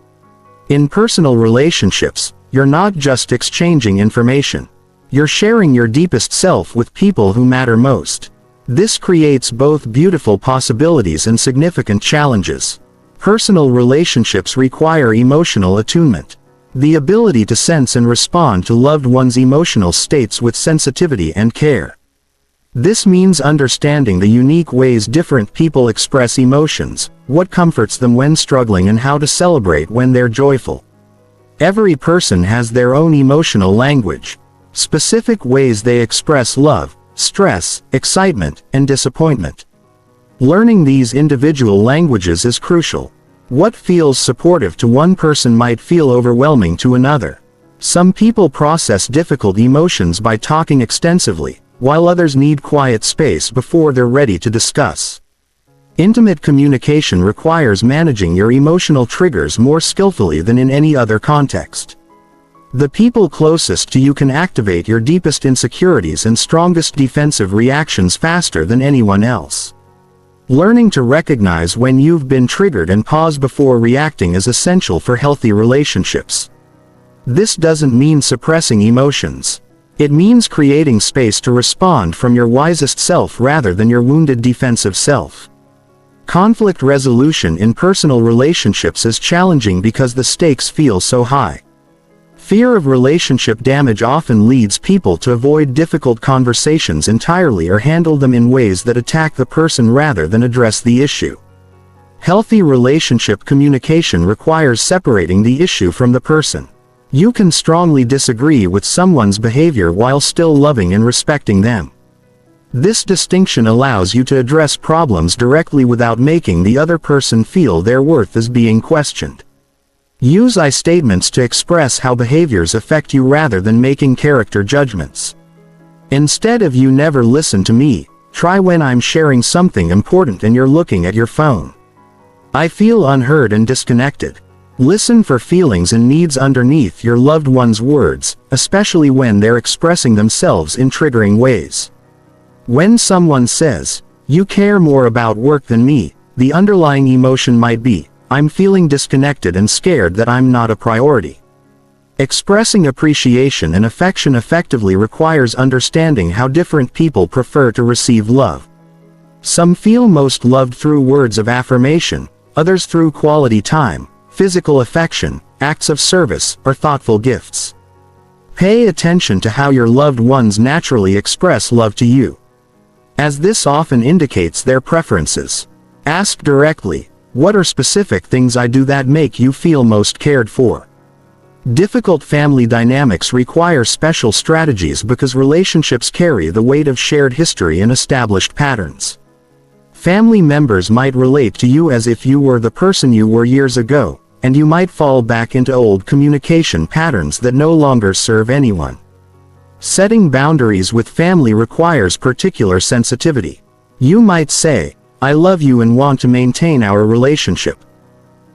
In personal relationships, You're not just exchanging information. You're sharing your deepest self with people who matter most. This creates both beautiful possibilities and significant challenges. Personal relationships require emotional attunement. The ability to sense and respond to loved one's emotional states with sensitivity and care. This means understanding the unique ways different people express emotions, what comforts them when struggling, and how to celebrate when they're joyful. Every person has their own emotional language. Specific ways they express love, stress, excitement, and disappointment. Learning these individual languages is crucial. What feels supportive to one person might feel overwhelming to another. Some people process difficult emotions by talking extensively, while others need quiet space before they're ready to discuss. Intimate communication requires managing your emotional triggers more skillfully than in any other context. The people closest to you can activate your deepest insecurities and strongest defensive reactions faster than anyone else. Learning to recognize when you've been triggered and pause before reacting is essential for healthy relationships. This doesn't mean suppressing emotions. It means creating space to respond from your wisest self rather than your wounded defensive self. Conflict resolution in personal relationships is challenging because the stakes feel so high. Fear of relationship damage often leads people to avoid difficult conversations entirely or handle them in ways that attack the person rather than address the issue. Healthy relationship communication requires separating the issue from the person. You can strongly disagree with someone's behavior while still loving and respecting them. This distinction allows you to address problems directly without making the other person feel their worth is being questioned. Use I statements to express how behaviors affect you rather than making character judgments. Instead of "you never listen to me," try "when I'm sharing something important and you're looking at your phone. I feel unheard and disconnected." Listen for feelings and needs underneath your loved one's words, especially when they're expressing themselves in triggering ways. When someone says, "You care more about work than me," the underlying emotion might be, "I'm feeling disconnected and scared that I'm not a priority." Expressing appreciation and affection effectively requires understanding how different people prefer to receive love. Some feel most loved through words of affirmation, others through quality time, physical affection, acts of service, or thoughtful gifts. Pay attention to how your loved ones naturally express love to you, as this often indicates their preferences. Ask directly, "What are specific things I do that make you feel most cared for?" Difficult family dynamics require special strategies because relationships carry the weight of shared history and established patterns. Family members might relate to you as if you were the person you were years ago, and you might fall back into old communication patterns that no longer serve anyone. Setting boundaries with family requires particular sensitivity. You might say, "I love you and want to maintain our relationship.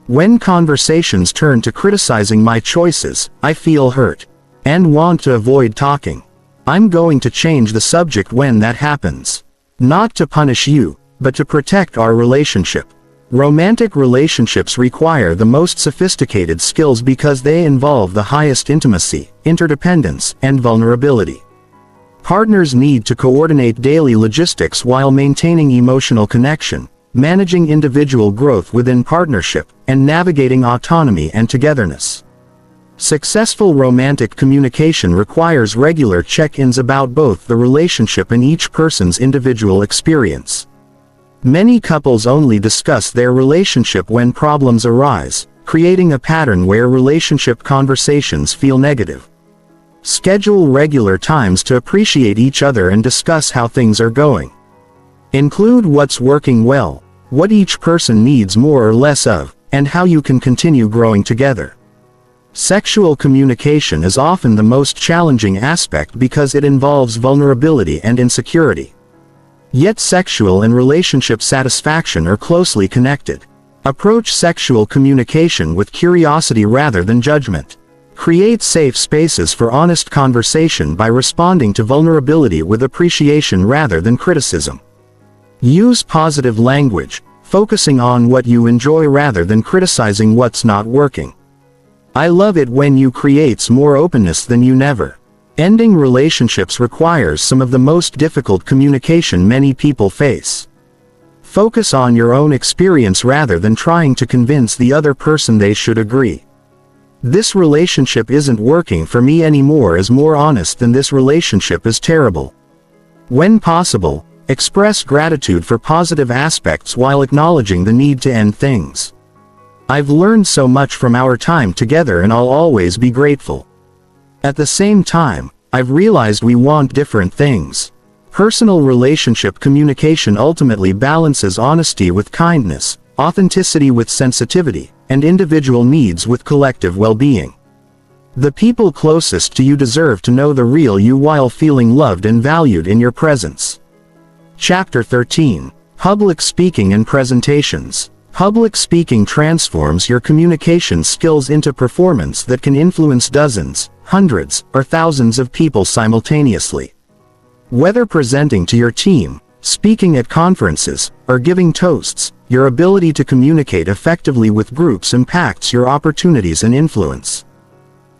When conversations turn to criticizing my choices, I feel hurt and want to avoid talking. I'm going to change the subject when that happens. Not to punish you, but to protect our relationship." Romantic relationships require the most sophisticated skills because they involve the highest intimacy, interdependence, and vulnerability. Partners need to coordinate daily logistics while maintaining emotional connection, managing individual growth within partnership, and navigating autonomy and togetherness. Successful romantic communication requires regular check-ins about both the relationship and each person's individual experience. Many couples only discuss their relationship when problems arise, creating a pattern where relationship conversations feel negative. Schedule regular times to appreciate each other and discuss how things are going. Include what's working well, what each person needs more or less of, and how you can continue growing together. Sexual communication is often the most challenging aspect because it involves vulnerability and insecurity. Yet sexual and relationship satisfaction are closely connected. Approach sexual communication with curiosity rather than judgment. Create safe spaces for honest conversation by responding to vulnerability with appreciation rather than criticism. Use positive language, focusing on what you enjoy rather than criticizing what's not working. I love it when you creates more openness than you never. Ending relationships requires some of the most difficult communication many people face. Focus on your own experience rather than trying to convince the other person they should agree. This relationship isn't working for me anymore is more honest than this relationship is terrible. When possible, express gratitude for positive aspects while acknowledging the need to end things. I've learned so much from our time together and I'll always be grateful. At the same time, I've realized we want different things. Personal relationship communication ultimately balances honesty with kindness, authenticity with sensitivity, and individual needs with collective well-being. The people closest to you deserve to know the real you while feeling loved and valued in your presence. Chapter 13. Public Speaking and Presentations. Public speaking transforms your communication skills into performance that can influence dozens, hundreds, or thousands of people simultaneously. Whether presenting to your team, speaking at conferences, or giving toasts, your ability to communicate effectively with groups impacts your opportunities and influence.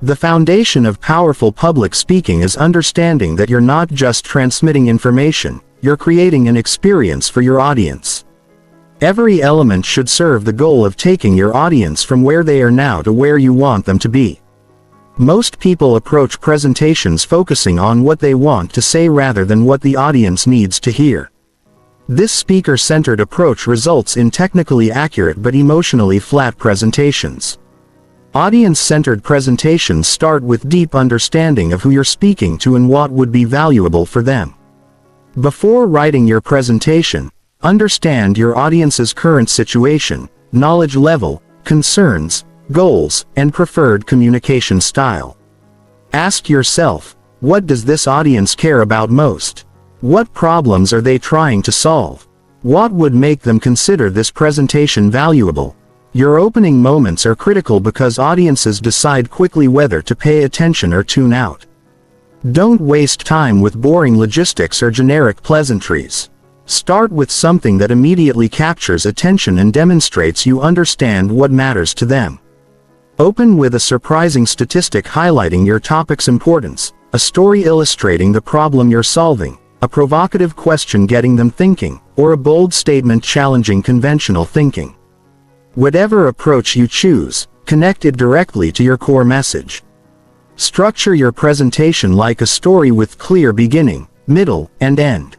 The foundation of powerful public speaking is understanding that you're not just transmitting information, you're creating an experience for your audience. Every element should serve the goal of taking your audience from where they are now to where you want them to be. Most people approach presentations focusing on what they want to say rather than what the audience needs to hear. This speaker-centered approach results in technically accurate but emotionally flat presentations. Audience-centered presentations start with deep understanding of who you're speaking to and what would be valuable for them. Before writing your presentation, understand your audience's current situation, knowledge level, concerns, goals, and preferred communication style. Ask yourself, what does this audience care about most? What problems are they trying to solve? What would make them consider this presentation valuable? Your opening moments are critical because audiences decide quickly whether to pay attention or tune out. Don't waste time with boring logistics or generic pleasantries. Start with something that immediately captures attention and demonstrates you understand what matters to them. Open with a surprising statistic highlighting your topic's importance, a story illustrating the problem you're solving, a provocative question getting them thinking, or a bold statement challenging conventional thinking. Whatever approach you choose, connect it directly to your core message. Structure your presentation like a story with clear beginning, middle, and end.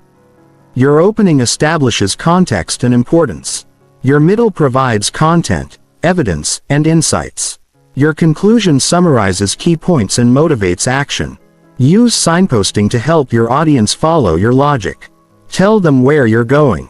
Your opening establishes context and importance. Your middle provides content, evidence, and insights. Your conclusion summarizes key points and motivates action. Use signposting to help your audience follow your logic. Tell them where you're going.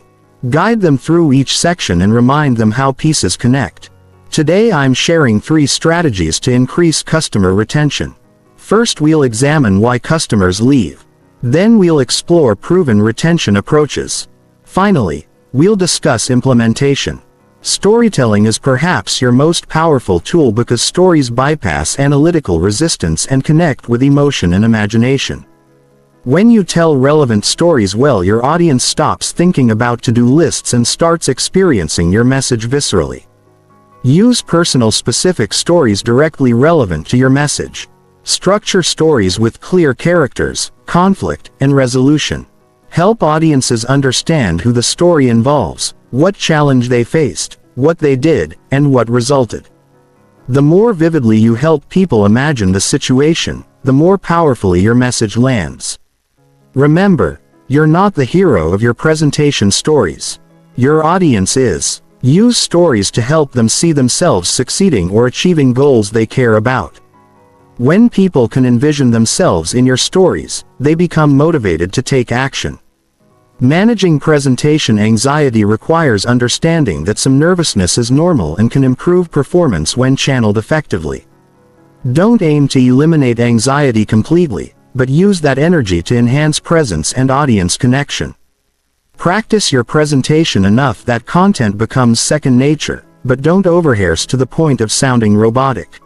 Guide them through each section and remind them how pieces connect. Today I'm sharing 3 strategies to increase customer retention. First, we'll examine why customers leave. Then we'll explore proven retention approaches. Finally, we'll discuss implementation. Storytelling is perhaps your most powerful tool because stories bypass analytical resistance and connect with emotion and imagination. When you tell relevant stories well, your audience stops thinking about to-do lists and starts experiencing your message viscerally. Use personal specific stories directly relevant to your message. Structure stories with clear characters, conflict, and resolution. Help audiences understand who the story involves, what challenge they faced, what they did, and what resulted. The more vividly you help people imagine the situation, the more powerfully your message lands. Remember, you're not the hero of your presentation stories. Your audience is. Use stories to help them see themselves succeeding or achieving goals they care about. When people can envision themselves in your stories, they become motivated to take action. Managing presentation anxiety requires understanding that some nervousness is normal and can improve performance when channeled effectively. Don't aim to eliminate anxiety completely, but use that energy to enhance presence and audience connection. Practice your presentation enough that content becomes second nature, but don't overrehearse to the point of sounding robotic.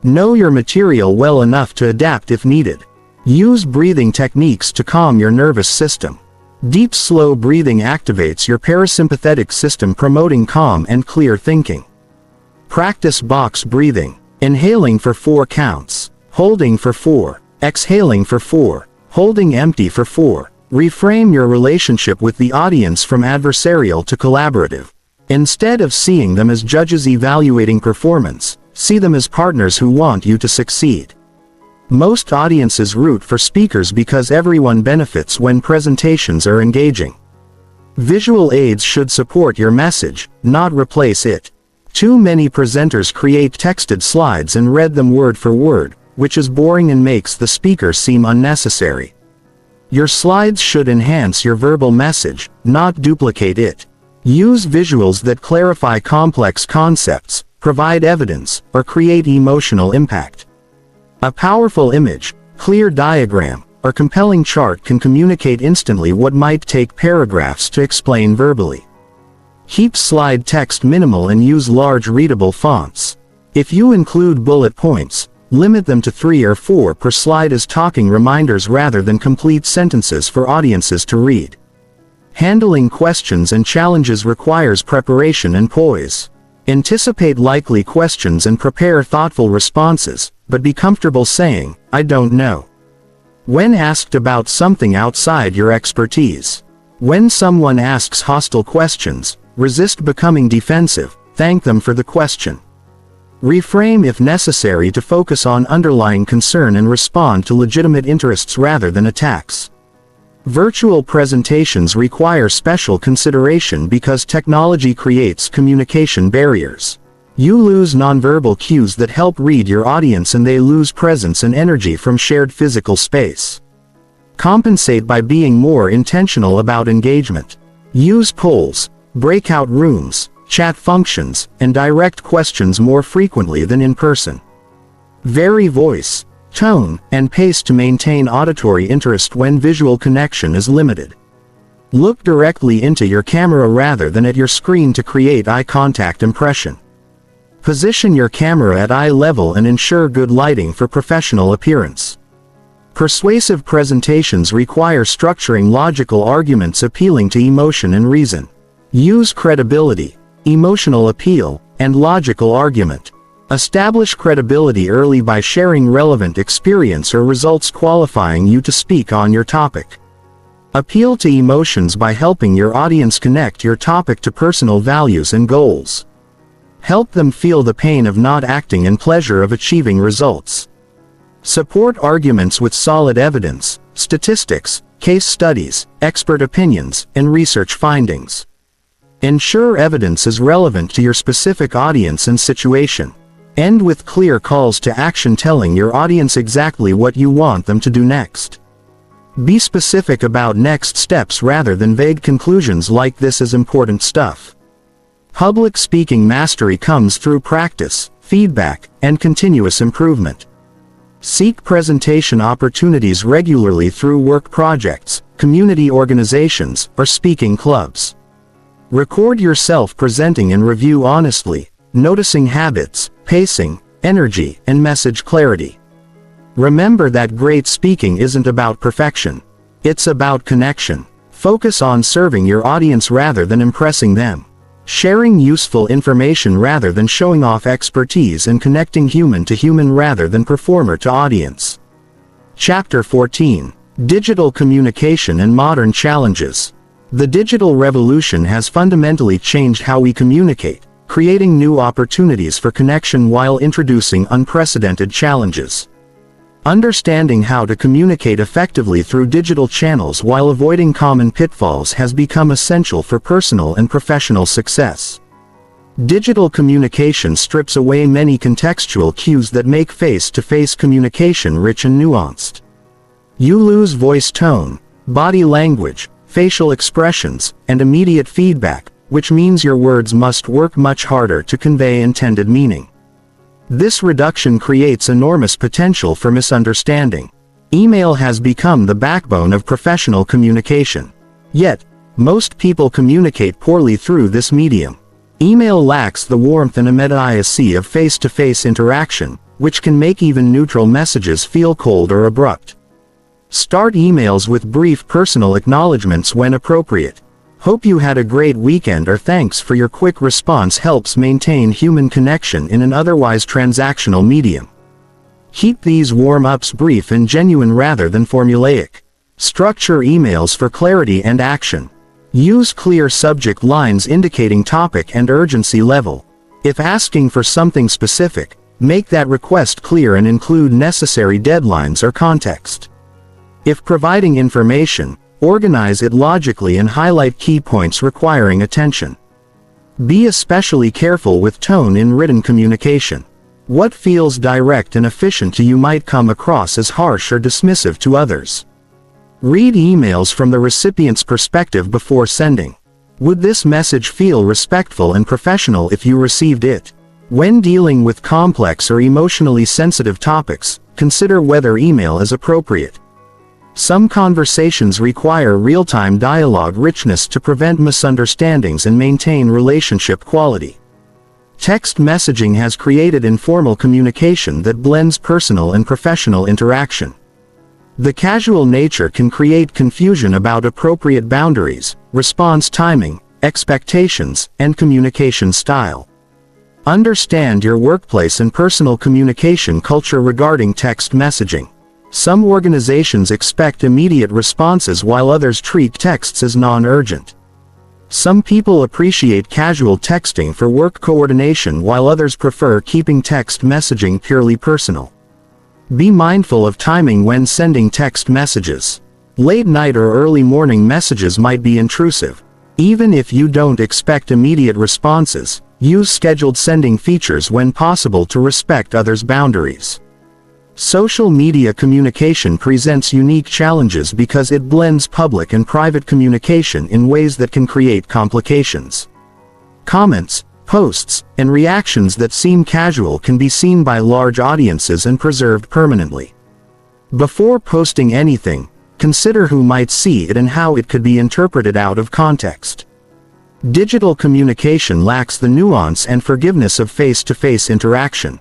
Know your material well enough to adapt if needed. Use breathing techniques to calm your nervous system. Deep, slow breathing activates your parasympathetic system, promoting calm and clear thinking. Practice box breathing. Inhaling for 4 counts. Holding for 4. Exhaling for 4. Holding empty for 4. Reframe your relationship with the audience from adversarial to collaborative. Instead of seeing them as judges evaluating performance, see them as partners who want you to succeed. Most audiences root for speakers because everyone benefits when presentations are engaging. Visual aids should support your message, not replace it. Too many presenters create texted slides and read them word for word, which is boring and makes the speaker seem unnecessary. Your slides should enhance your verbal message, not duplicate it. Use visuals that clarify complex concepts, provide evidence, or create emotional impact. A powerful image, clear diagram, or compelling chart can communicate instantly what might take paragraphs to explain verbally. Keep slide text minimal and use large readable fonts. If you include bullet points, limit them to 3 or 4 per slide as talking reminders rather than complete sentences for audiences to read. Handling questions and challenges requires preparation and poise. Anticipate likely questions and prepare thoughtful responses, but be comfortable saying, "I don't know," when asked about something outside your expertise. When someone asks hostile questions, resist becoming defensive, thank them for the question. Reframe if necessary to focus on underlying concern and respond to legitimate interests rather than attacks. Virtual presentations require special consideration because technology creates communication barriers. You lose nonverbal cues that help read your audience and they lose presence and energy from shared physical space. Compensate by being more intentional about engagement. Use polls, breakout rooms, chat functions, and direct questions more frequently than in person. Vary voice, tone, and pace to maintain auditory interest when visual connection is limited. Look directly into your camera rather than at your screen to create eye contact impression. Position your camera at eye level and ensure good lighting for professional appearance. Persuasive presentations require structuring logical arguments appealing to emotion and reason. Use credibility, emotional appeal, and logical argument. Establish credibility early by sharing relevant experience or results qualifying you to speak on your topic. Appeal to emotions by helping your audience connect your topic to personal values and goals. Help them feel the pain of not acting and pleasure of achieving results. Support arguments with solid evidence, statistics, case studies, expert opinions, and research findings. Ensure evidence is relevant to your specific audience and situation. End with clear calls to action telling your audience exactly what you want them to do next. Be specific about next steps rather than vague conclusions like "this is important stuff." Public speaking mastery comes through practice, feedback, and continuous improvement. Seek presentation opportunities regularly through work projects, community organizations, or speaking clubs. Record yourself presenting and review honestly, noticing habits, pacing, energy, and message clarity. Remember that great speaking isn't about perfection. It's about connection. Focus on serving your audience rather than impressing them. Sharing useful information rather than showing off expertise, and connecting human to human rather than performer to audience. Chapter 14. Digital Communication and Modern Challenges. The digital revolution has fundamentally changed how we communicate, creating new opportunities for connection while introducing unprecedented challenges. Understanding how to communicate effectively through digital channels while avoiding common pitfalls has become essential for personal and professional success. Digital communication strips away many contextual cues that make face-to-face communication rich and nuanced. You lose voice tone, body language, facial expressions, and immediate feedback, which means your words must work much harder to convey intended meaning. This reduction creates enormous potential for misunderstanding. Email has become the backbone of professional communication. Yet, most people communicate poorly through this medium. Email lacks the warmth and immediacy of face-to-face interaction, which can make even neutral messages feel cold or abrupt. Start emails with brief personal acknowledgments when appropriate. Hope you had a great weekend, or thanks for your quick response helps maintain human connection in an otherwise transactional medium. Keep these warm-ups brief and genuine rather than formulaic. Structure emails for clarity and action. Use clear subject lines indicating topic and urgency level. If asking for something specific, make that request clear and include necessary deadlines or context. If providing information, organize it logically and highlight key points requiring attention. Be especially careful with tone in written communication. What feels direct and efficient to you might come across as harsh or dismissive to others. Read emails from the recipient's perspective before sending. Would this message feel respectful and professional if you received it? When dealing with complex or emotionally sensitive topics, consider whether email is appropriate. Some conversations require real-time dialogue richness to prevent misunderstandings and maintain relationship quality. Text messaging has created informal communication that blends personal and professional interaction. The casual nature can create confusion about appropriate boundaries, response timing, expectations, and communication style. Understand your workplace and personal communication culture regarding text messaging. Some organizations expect immediate responses while others treat texts as non-urgent. Some people appreciate casual texting for work coordination while others prefer keeping text messaging purely personal. Be mindful of timing when sending text messages. Late night or early morning messages might be intrusive. Even if you don't expect immediate responses, use scheduled sending features when possible to respect others' boundaries. Social media communication presents unique challenges because it blends public and private communication in ways that can create complications. Comments, posts, and reactions that seem casual can be seen by large audiences and preserved permanently. Before posting anything, consider who might see it and how it could be interpreted out of context. Digital communication lacks the nuance and forgiveness of face-to-face interaction.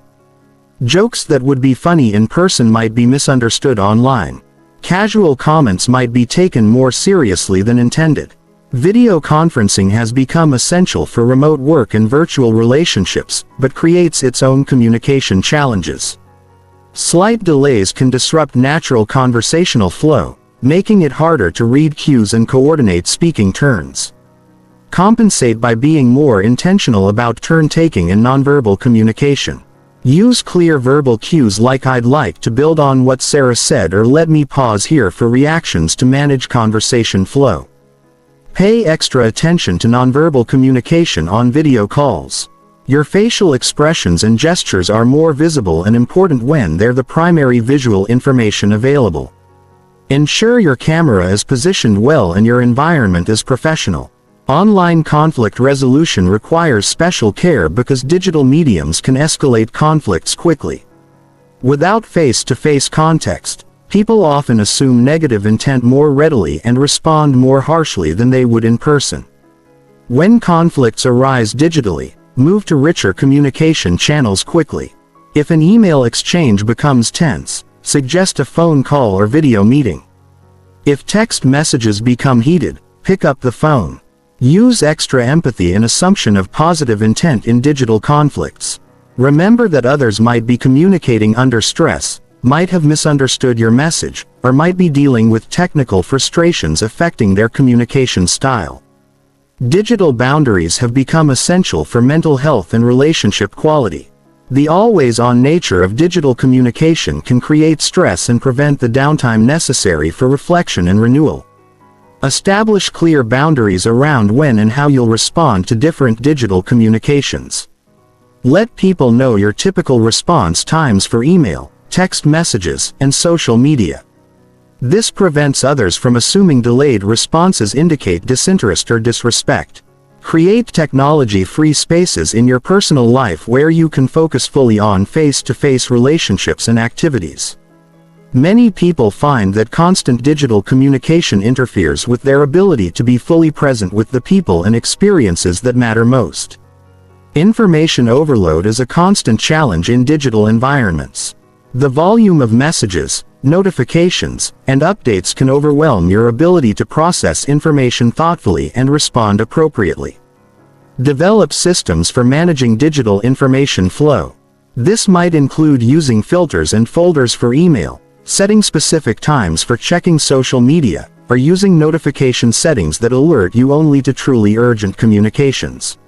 Jokes that would be funny in person might be misunderstood online. Casual comments might be taken more seriously than intended. Video conferencing has become essential for remote work and virtual relationships, but creates its own communication challenges. Slight delays can disrupt natural conversational flow, making it harder to read cues and coordinate speaking turns. Compensate by being more intentional about turn-taking and nonverbal communication. Use clear verbal cues like "I'd like to build on what Sarah said" or "let me pause here" for reactions to manage conversation flow. Pay extra attention to nonverbal communication on video calls. Your facial expressions and gestures are more visible and important when they're the primary visual information available. Ensure your camera is positioned well and your environment is professional. Online conflict resolution requires special care because digital mediums can escalate conflicts quickly. Without face-to-face context, people often assume negative intent more readily and respond more harshly than they would in person. When conflicts arise digitally, move to richer communication channels quickly. If an email exchange becomes tense, suggest a phone call or video meeting. If text messages become heated, pick up the phone. Use extra empathy and assumption of positive intent in digital conflicts. Remember that others might be communicating under stress, might have misunderstood your message, or might be dealing with technical frustrations affecting their communication style. Digital boundaries have become essential for mental health and relationship quality. The always-on nature of digital communication can create stress and prevent the downtime necessary for reflection and renewal. Establish clear boundaries around when and how you'll respond to different digital communications. Let people know your typical response times for email, text messages, and social media. This prevents others from assuming delayed responses indicate disinterest or disrespect. Create technology-free spaces in your personal life where you can focus fully on face-to-face relationships and activities. Many people find that constant digital communication interferes with their ability to be fully present with the people and experiences that matter most. Information overload is a constant challenge in digital environments. The volume of messages, notifications, and updates can overwhelm your ability to process information thoughtfully and respond appropriately. Develop systems for managing digital information flow. This might include using filters and folders for email, setting specific times for checking social media, or using notification settings that alert you only to truly urgent communications.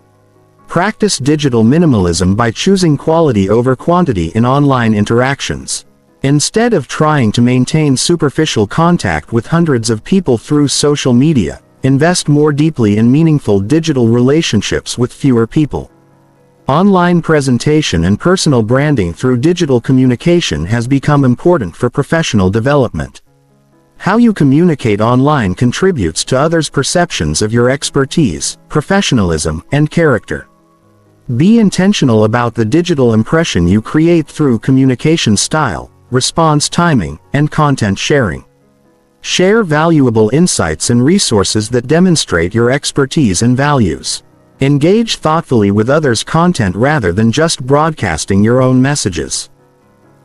Practice digital minimalism by choosing quality over quantity in online interactions. Instead of trying to maintain superficial contact with hundreds of people through social media, invest more deeply in meaningful digital relationships with fewer people. Online presentation and personal branding through digital communication has become important for professional development. How you communicate online contributes to others' perceptions of your expertise, professionalism, and character. Be intentional about the digital impression you create through communication style, response timing, and content sharing. Share valuable insights and resources that demonstrate your expertise and values. Engage thoughtfully with others' content rather than just broadcasting your own messages.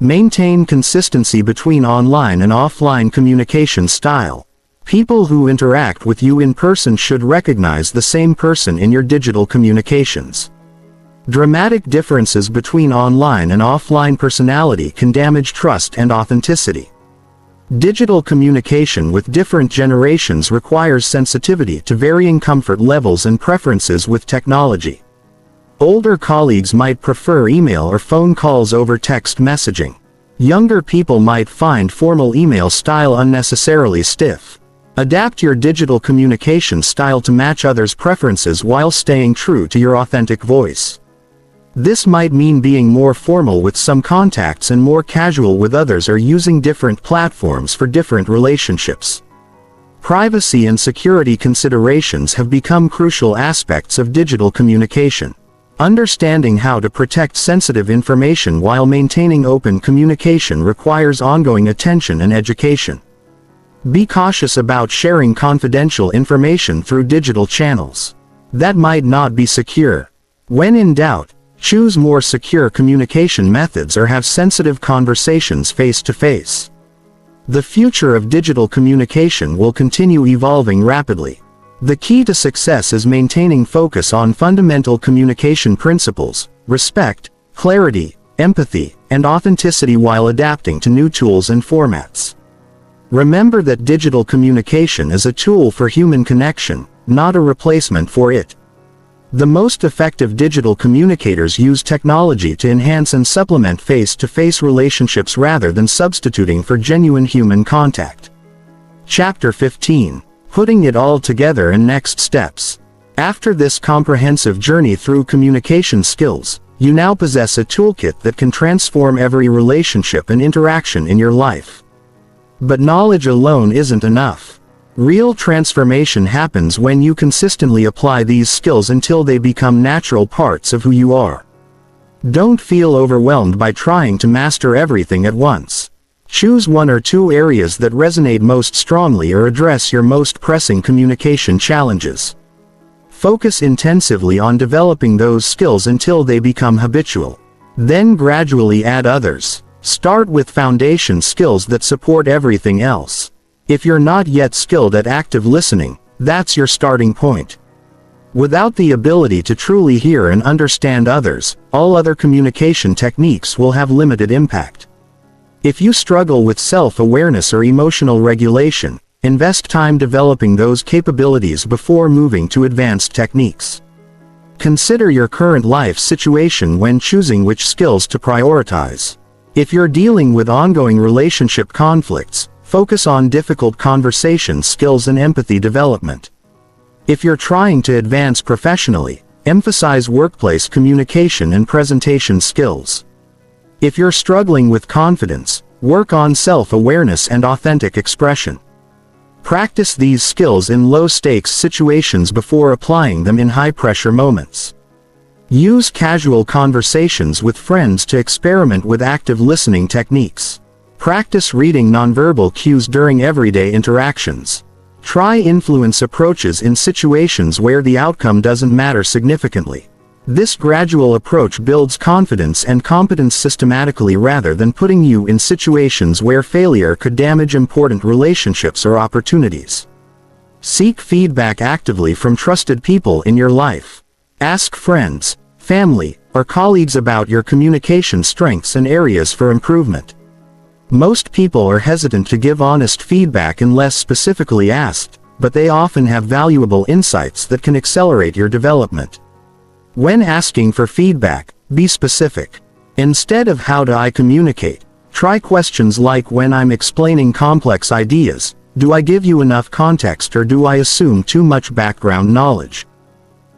Maintain consistency between online and offline communication style. People who interact with you in person should recognize the same person in your digital communications. Dramatic differences between online and offline personality can damage trust and authenticity. Digital communication with different generations requires sensitivity to varying comfort levels and preferences with technology. Older colleagues might prefer email or phone calls over text messaging. Younger people might find formal email style unnecessarily stiff. Adapt your digital communication style to match others' preferences while staying true to your authentic voice. This might mean being more formal with some contacts and more casual with others, or using different platforms for different relationships. Privacy and security considerations have become crucial aspects of digital communication. Understanding how to protect sensitive information while maintaining open communication requires ongoing attention and education. Be cautious about sharing confidential information through digital channels that might not be secure. When in doubt, choose more secure communication methods or have sensitive conversations face-to-face. The future of digital communication will continue evolving rapidly. The key to success is maintaining focus on fundamental communication principles: respect, clarity, empathy, and authenticity while adapting to new tools and formats. Remember that digital communication is a tool for human connection, not a replacement for it. The most effective digital communicators use technology to enhance and supplement face-to-face relationships rather than substituting for genuine human contact. Chapter 15. Putting it all together and next steps. After this comprehensive journey through communication skills, you now possess a toolkit that can transform every relationship and interaction in your life. But knowledge alone isn't enough. Real transformation happens when you consistently apply these skills until they become natural parts of who you are. Don't feel overwhelmed by trying to master everything at once. Choose one or two areas that resonate most strongly or address your most pressing communication challenges. Focus intensively on developing those skills until they become habitual. Then gradually add others. Start with foundation skills that support everything else. If you're not yet skilled at active listening, that's your starting point. Without the ability to truly hear and understand others, all other communication techniques will have limited impact. If you struggle with self-awareness or emotional regulation, invest time developing those capabilities before moving to advanced techniques. Consider your current life situation when choosing which skills to prioritize. If you're dealing with ongoing relationship conflicts, focus on difficult conversation skills and empathy development. If you're trying to advance professionally, emphasize workplace communication and presentation skills. If you're struggling with confidence, work on self-awareness and authentic expression. Practice these skills in low-stakes situations before applying them in high-pressure moments. Use casual conversations with friends to experiment with active listening techniques. Practice reading nonverbal cues during everyday interactions. Try influence approaches in situations where the outcome doesn't matter significantly. This gradual approach builds confidence and competence systematically rather than putting you in situations where failure could damage important relationships or opportunities. Seek feedback actively from trusted people in your life. Ask friends, family, or colleagues about your communication strengths and areas for improvement. Most people are hesitant to give honest feedback unless specifically asked, but they often have valuable insights that can accelerate your development. When asking for feedback, be specific. Instead of "how do I communicate?" try questions like, when I'm explaining complex ideas, do I give you enough context or do I assume too much background knowledge?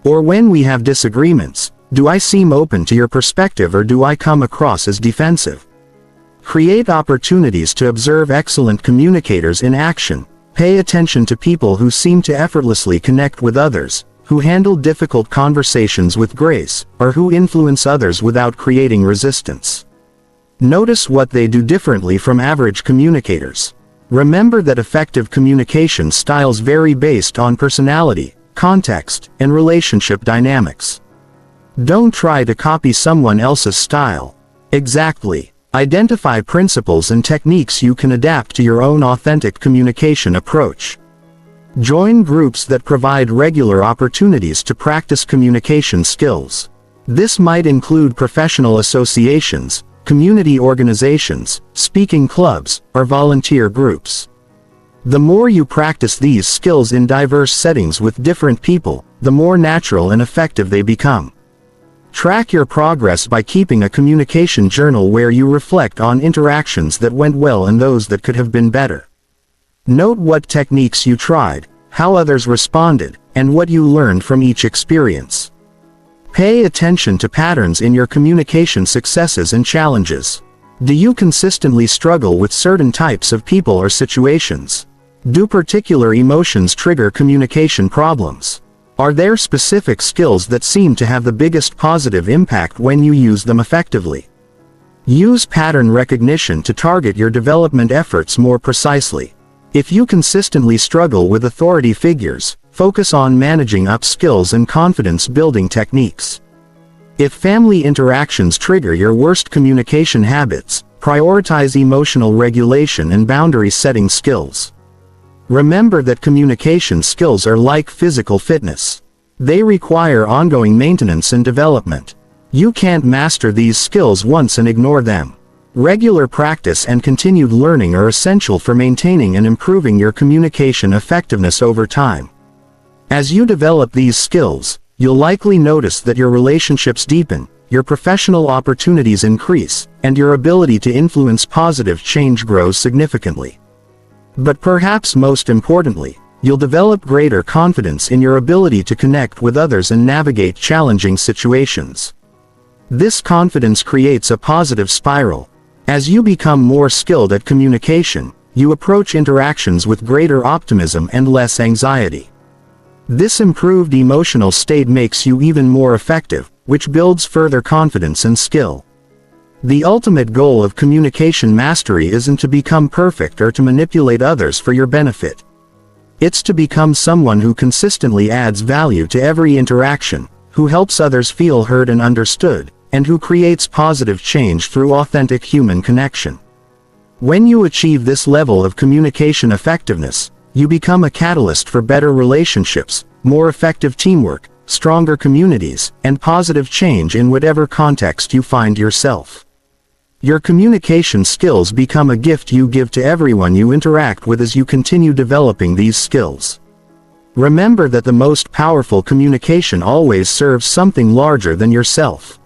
Or when we have disagreements, do I seem open to your perspective or do I come across as defensive? Create opportunities to observe excellent communicators in action. Pay attention to people who seem to effortlessly connect with others, who handle difficult conversations with grace, or who influence others without creating resistance. Notice what they do differently from average communicators. Remember that effective communication styles vary based on personality, context, and relationship dynamics. Don't try to copy someone else's style. Exactly. Identify principles and techniques you can adapt to your own authentic communication approach. Join groups that provide regular opportunities to practice communication skills. This might include professional associations, community organizations, speaking clubs, or volunteer groups. The more you practice these skills in diverse settings with different people, the more natural and effective they become. Track your progress by keeping a communication journal where you reflect on interactions that went well and those that could have been better. Note what techniques you tried, how others responded, and what you learned from each experience. Pay attention to patterns in your communication successes and challenges. Do you consistently struggle with certain types of people or situations? Do particular emotions trigger communication problems? Are there specific skills that seem to have the biggest positive impact when you use them effectively? Use pattern recognition to target your development efforts more precisely. If you consistently struggle with authority figures, focus on managing up skills and confidence-building techniques. If family interactions trigger your worst communication habits, prioritize emotional regulation and boundary-setting skills. Remember that communication skills are like physical fitness. They require ongoing maintenance and development. You can't master these skills once and ignore them. Regular practice and continued learning are essential for maintaining and improving your communication effectiveness over time. As you develop these skills, you'll likely notice that your relationships deepen, your professional opportunities increase, and your ability to influence positive change grows significantly. But perhaps most importantly, you'll develop greater confidence in your ability to connect with others and navigate challenging situations. This confidence creates a positive spiral. As you become more skilled at communication, you approach interactions with greater optimism and less anxiety. This improved emotional state makes you even more effective, which builds further confidence and skill. The ultimate goal of communication mastery isn't to become perfect or to manipulate others for your benefit. It's to become someone who consistently adds value to every interaction, who helps others feel heard and understood, and who creates positive change through authentic human connection. When you achieve this level of communication effectiveness, you become a catalyst for better relationships, more effective teamwork, stronger communities, and positive change in whatever context you find yourself. Your communication skills become a gift you give to everyone you interact with as you continue developing these skills. Remember that the most powerful communication always serves something larger than yourself.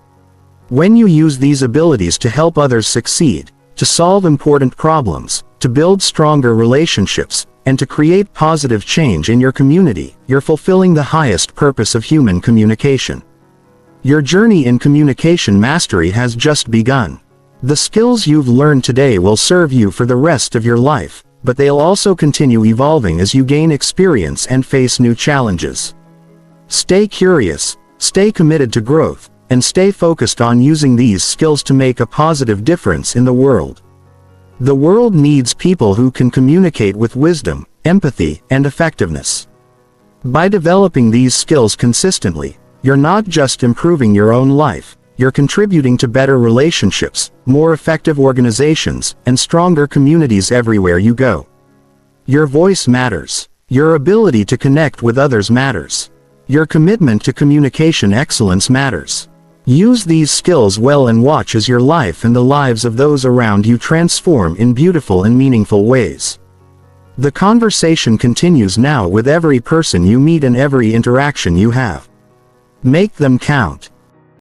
When you use these abilities to help others succeed, to solve important problems, to build stronger relationships, and to create positive change in your community, you're fulfilling the highest purpose of human communication. Your journey in communication mastery has just begun. The skills you've learned today will serve you for the rest of your life, but they'll also continue evolving as you gain experience and face new challenges. Stay curious, stay committed to growth, and stay focused on using these skills to make a positive difference in the world. The world needs people who can communicate with wisdom, empathy, and effectiveness. By developing these skills consistently, You're not just improving your own life, you're contributing to better relationships, more effective organizations, and stronger communities everywhere you go. Your voice matters. Your ability to connect with others matters. Your commitment to communication excellence matters. Use these skills well and watch as your life and the lives of those around you transform in beautiful and meaningful ways. The conversation continues now with every person you meet and every interaction you have. Make them count.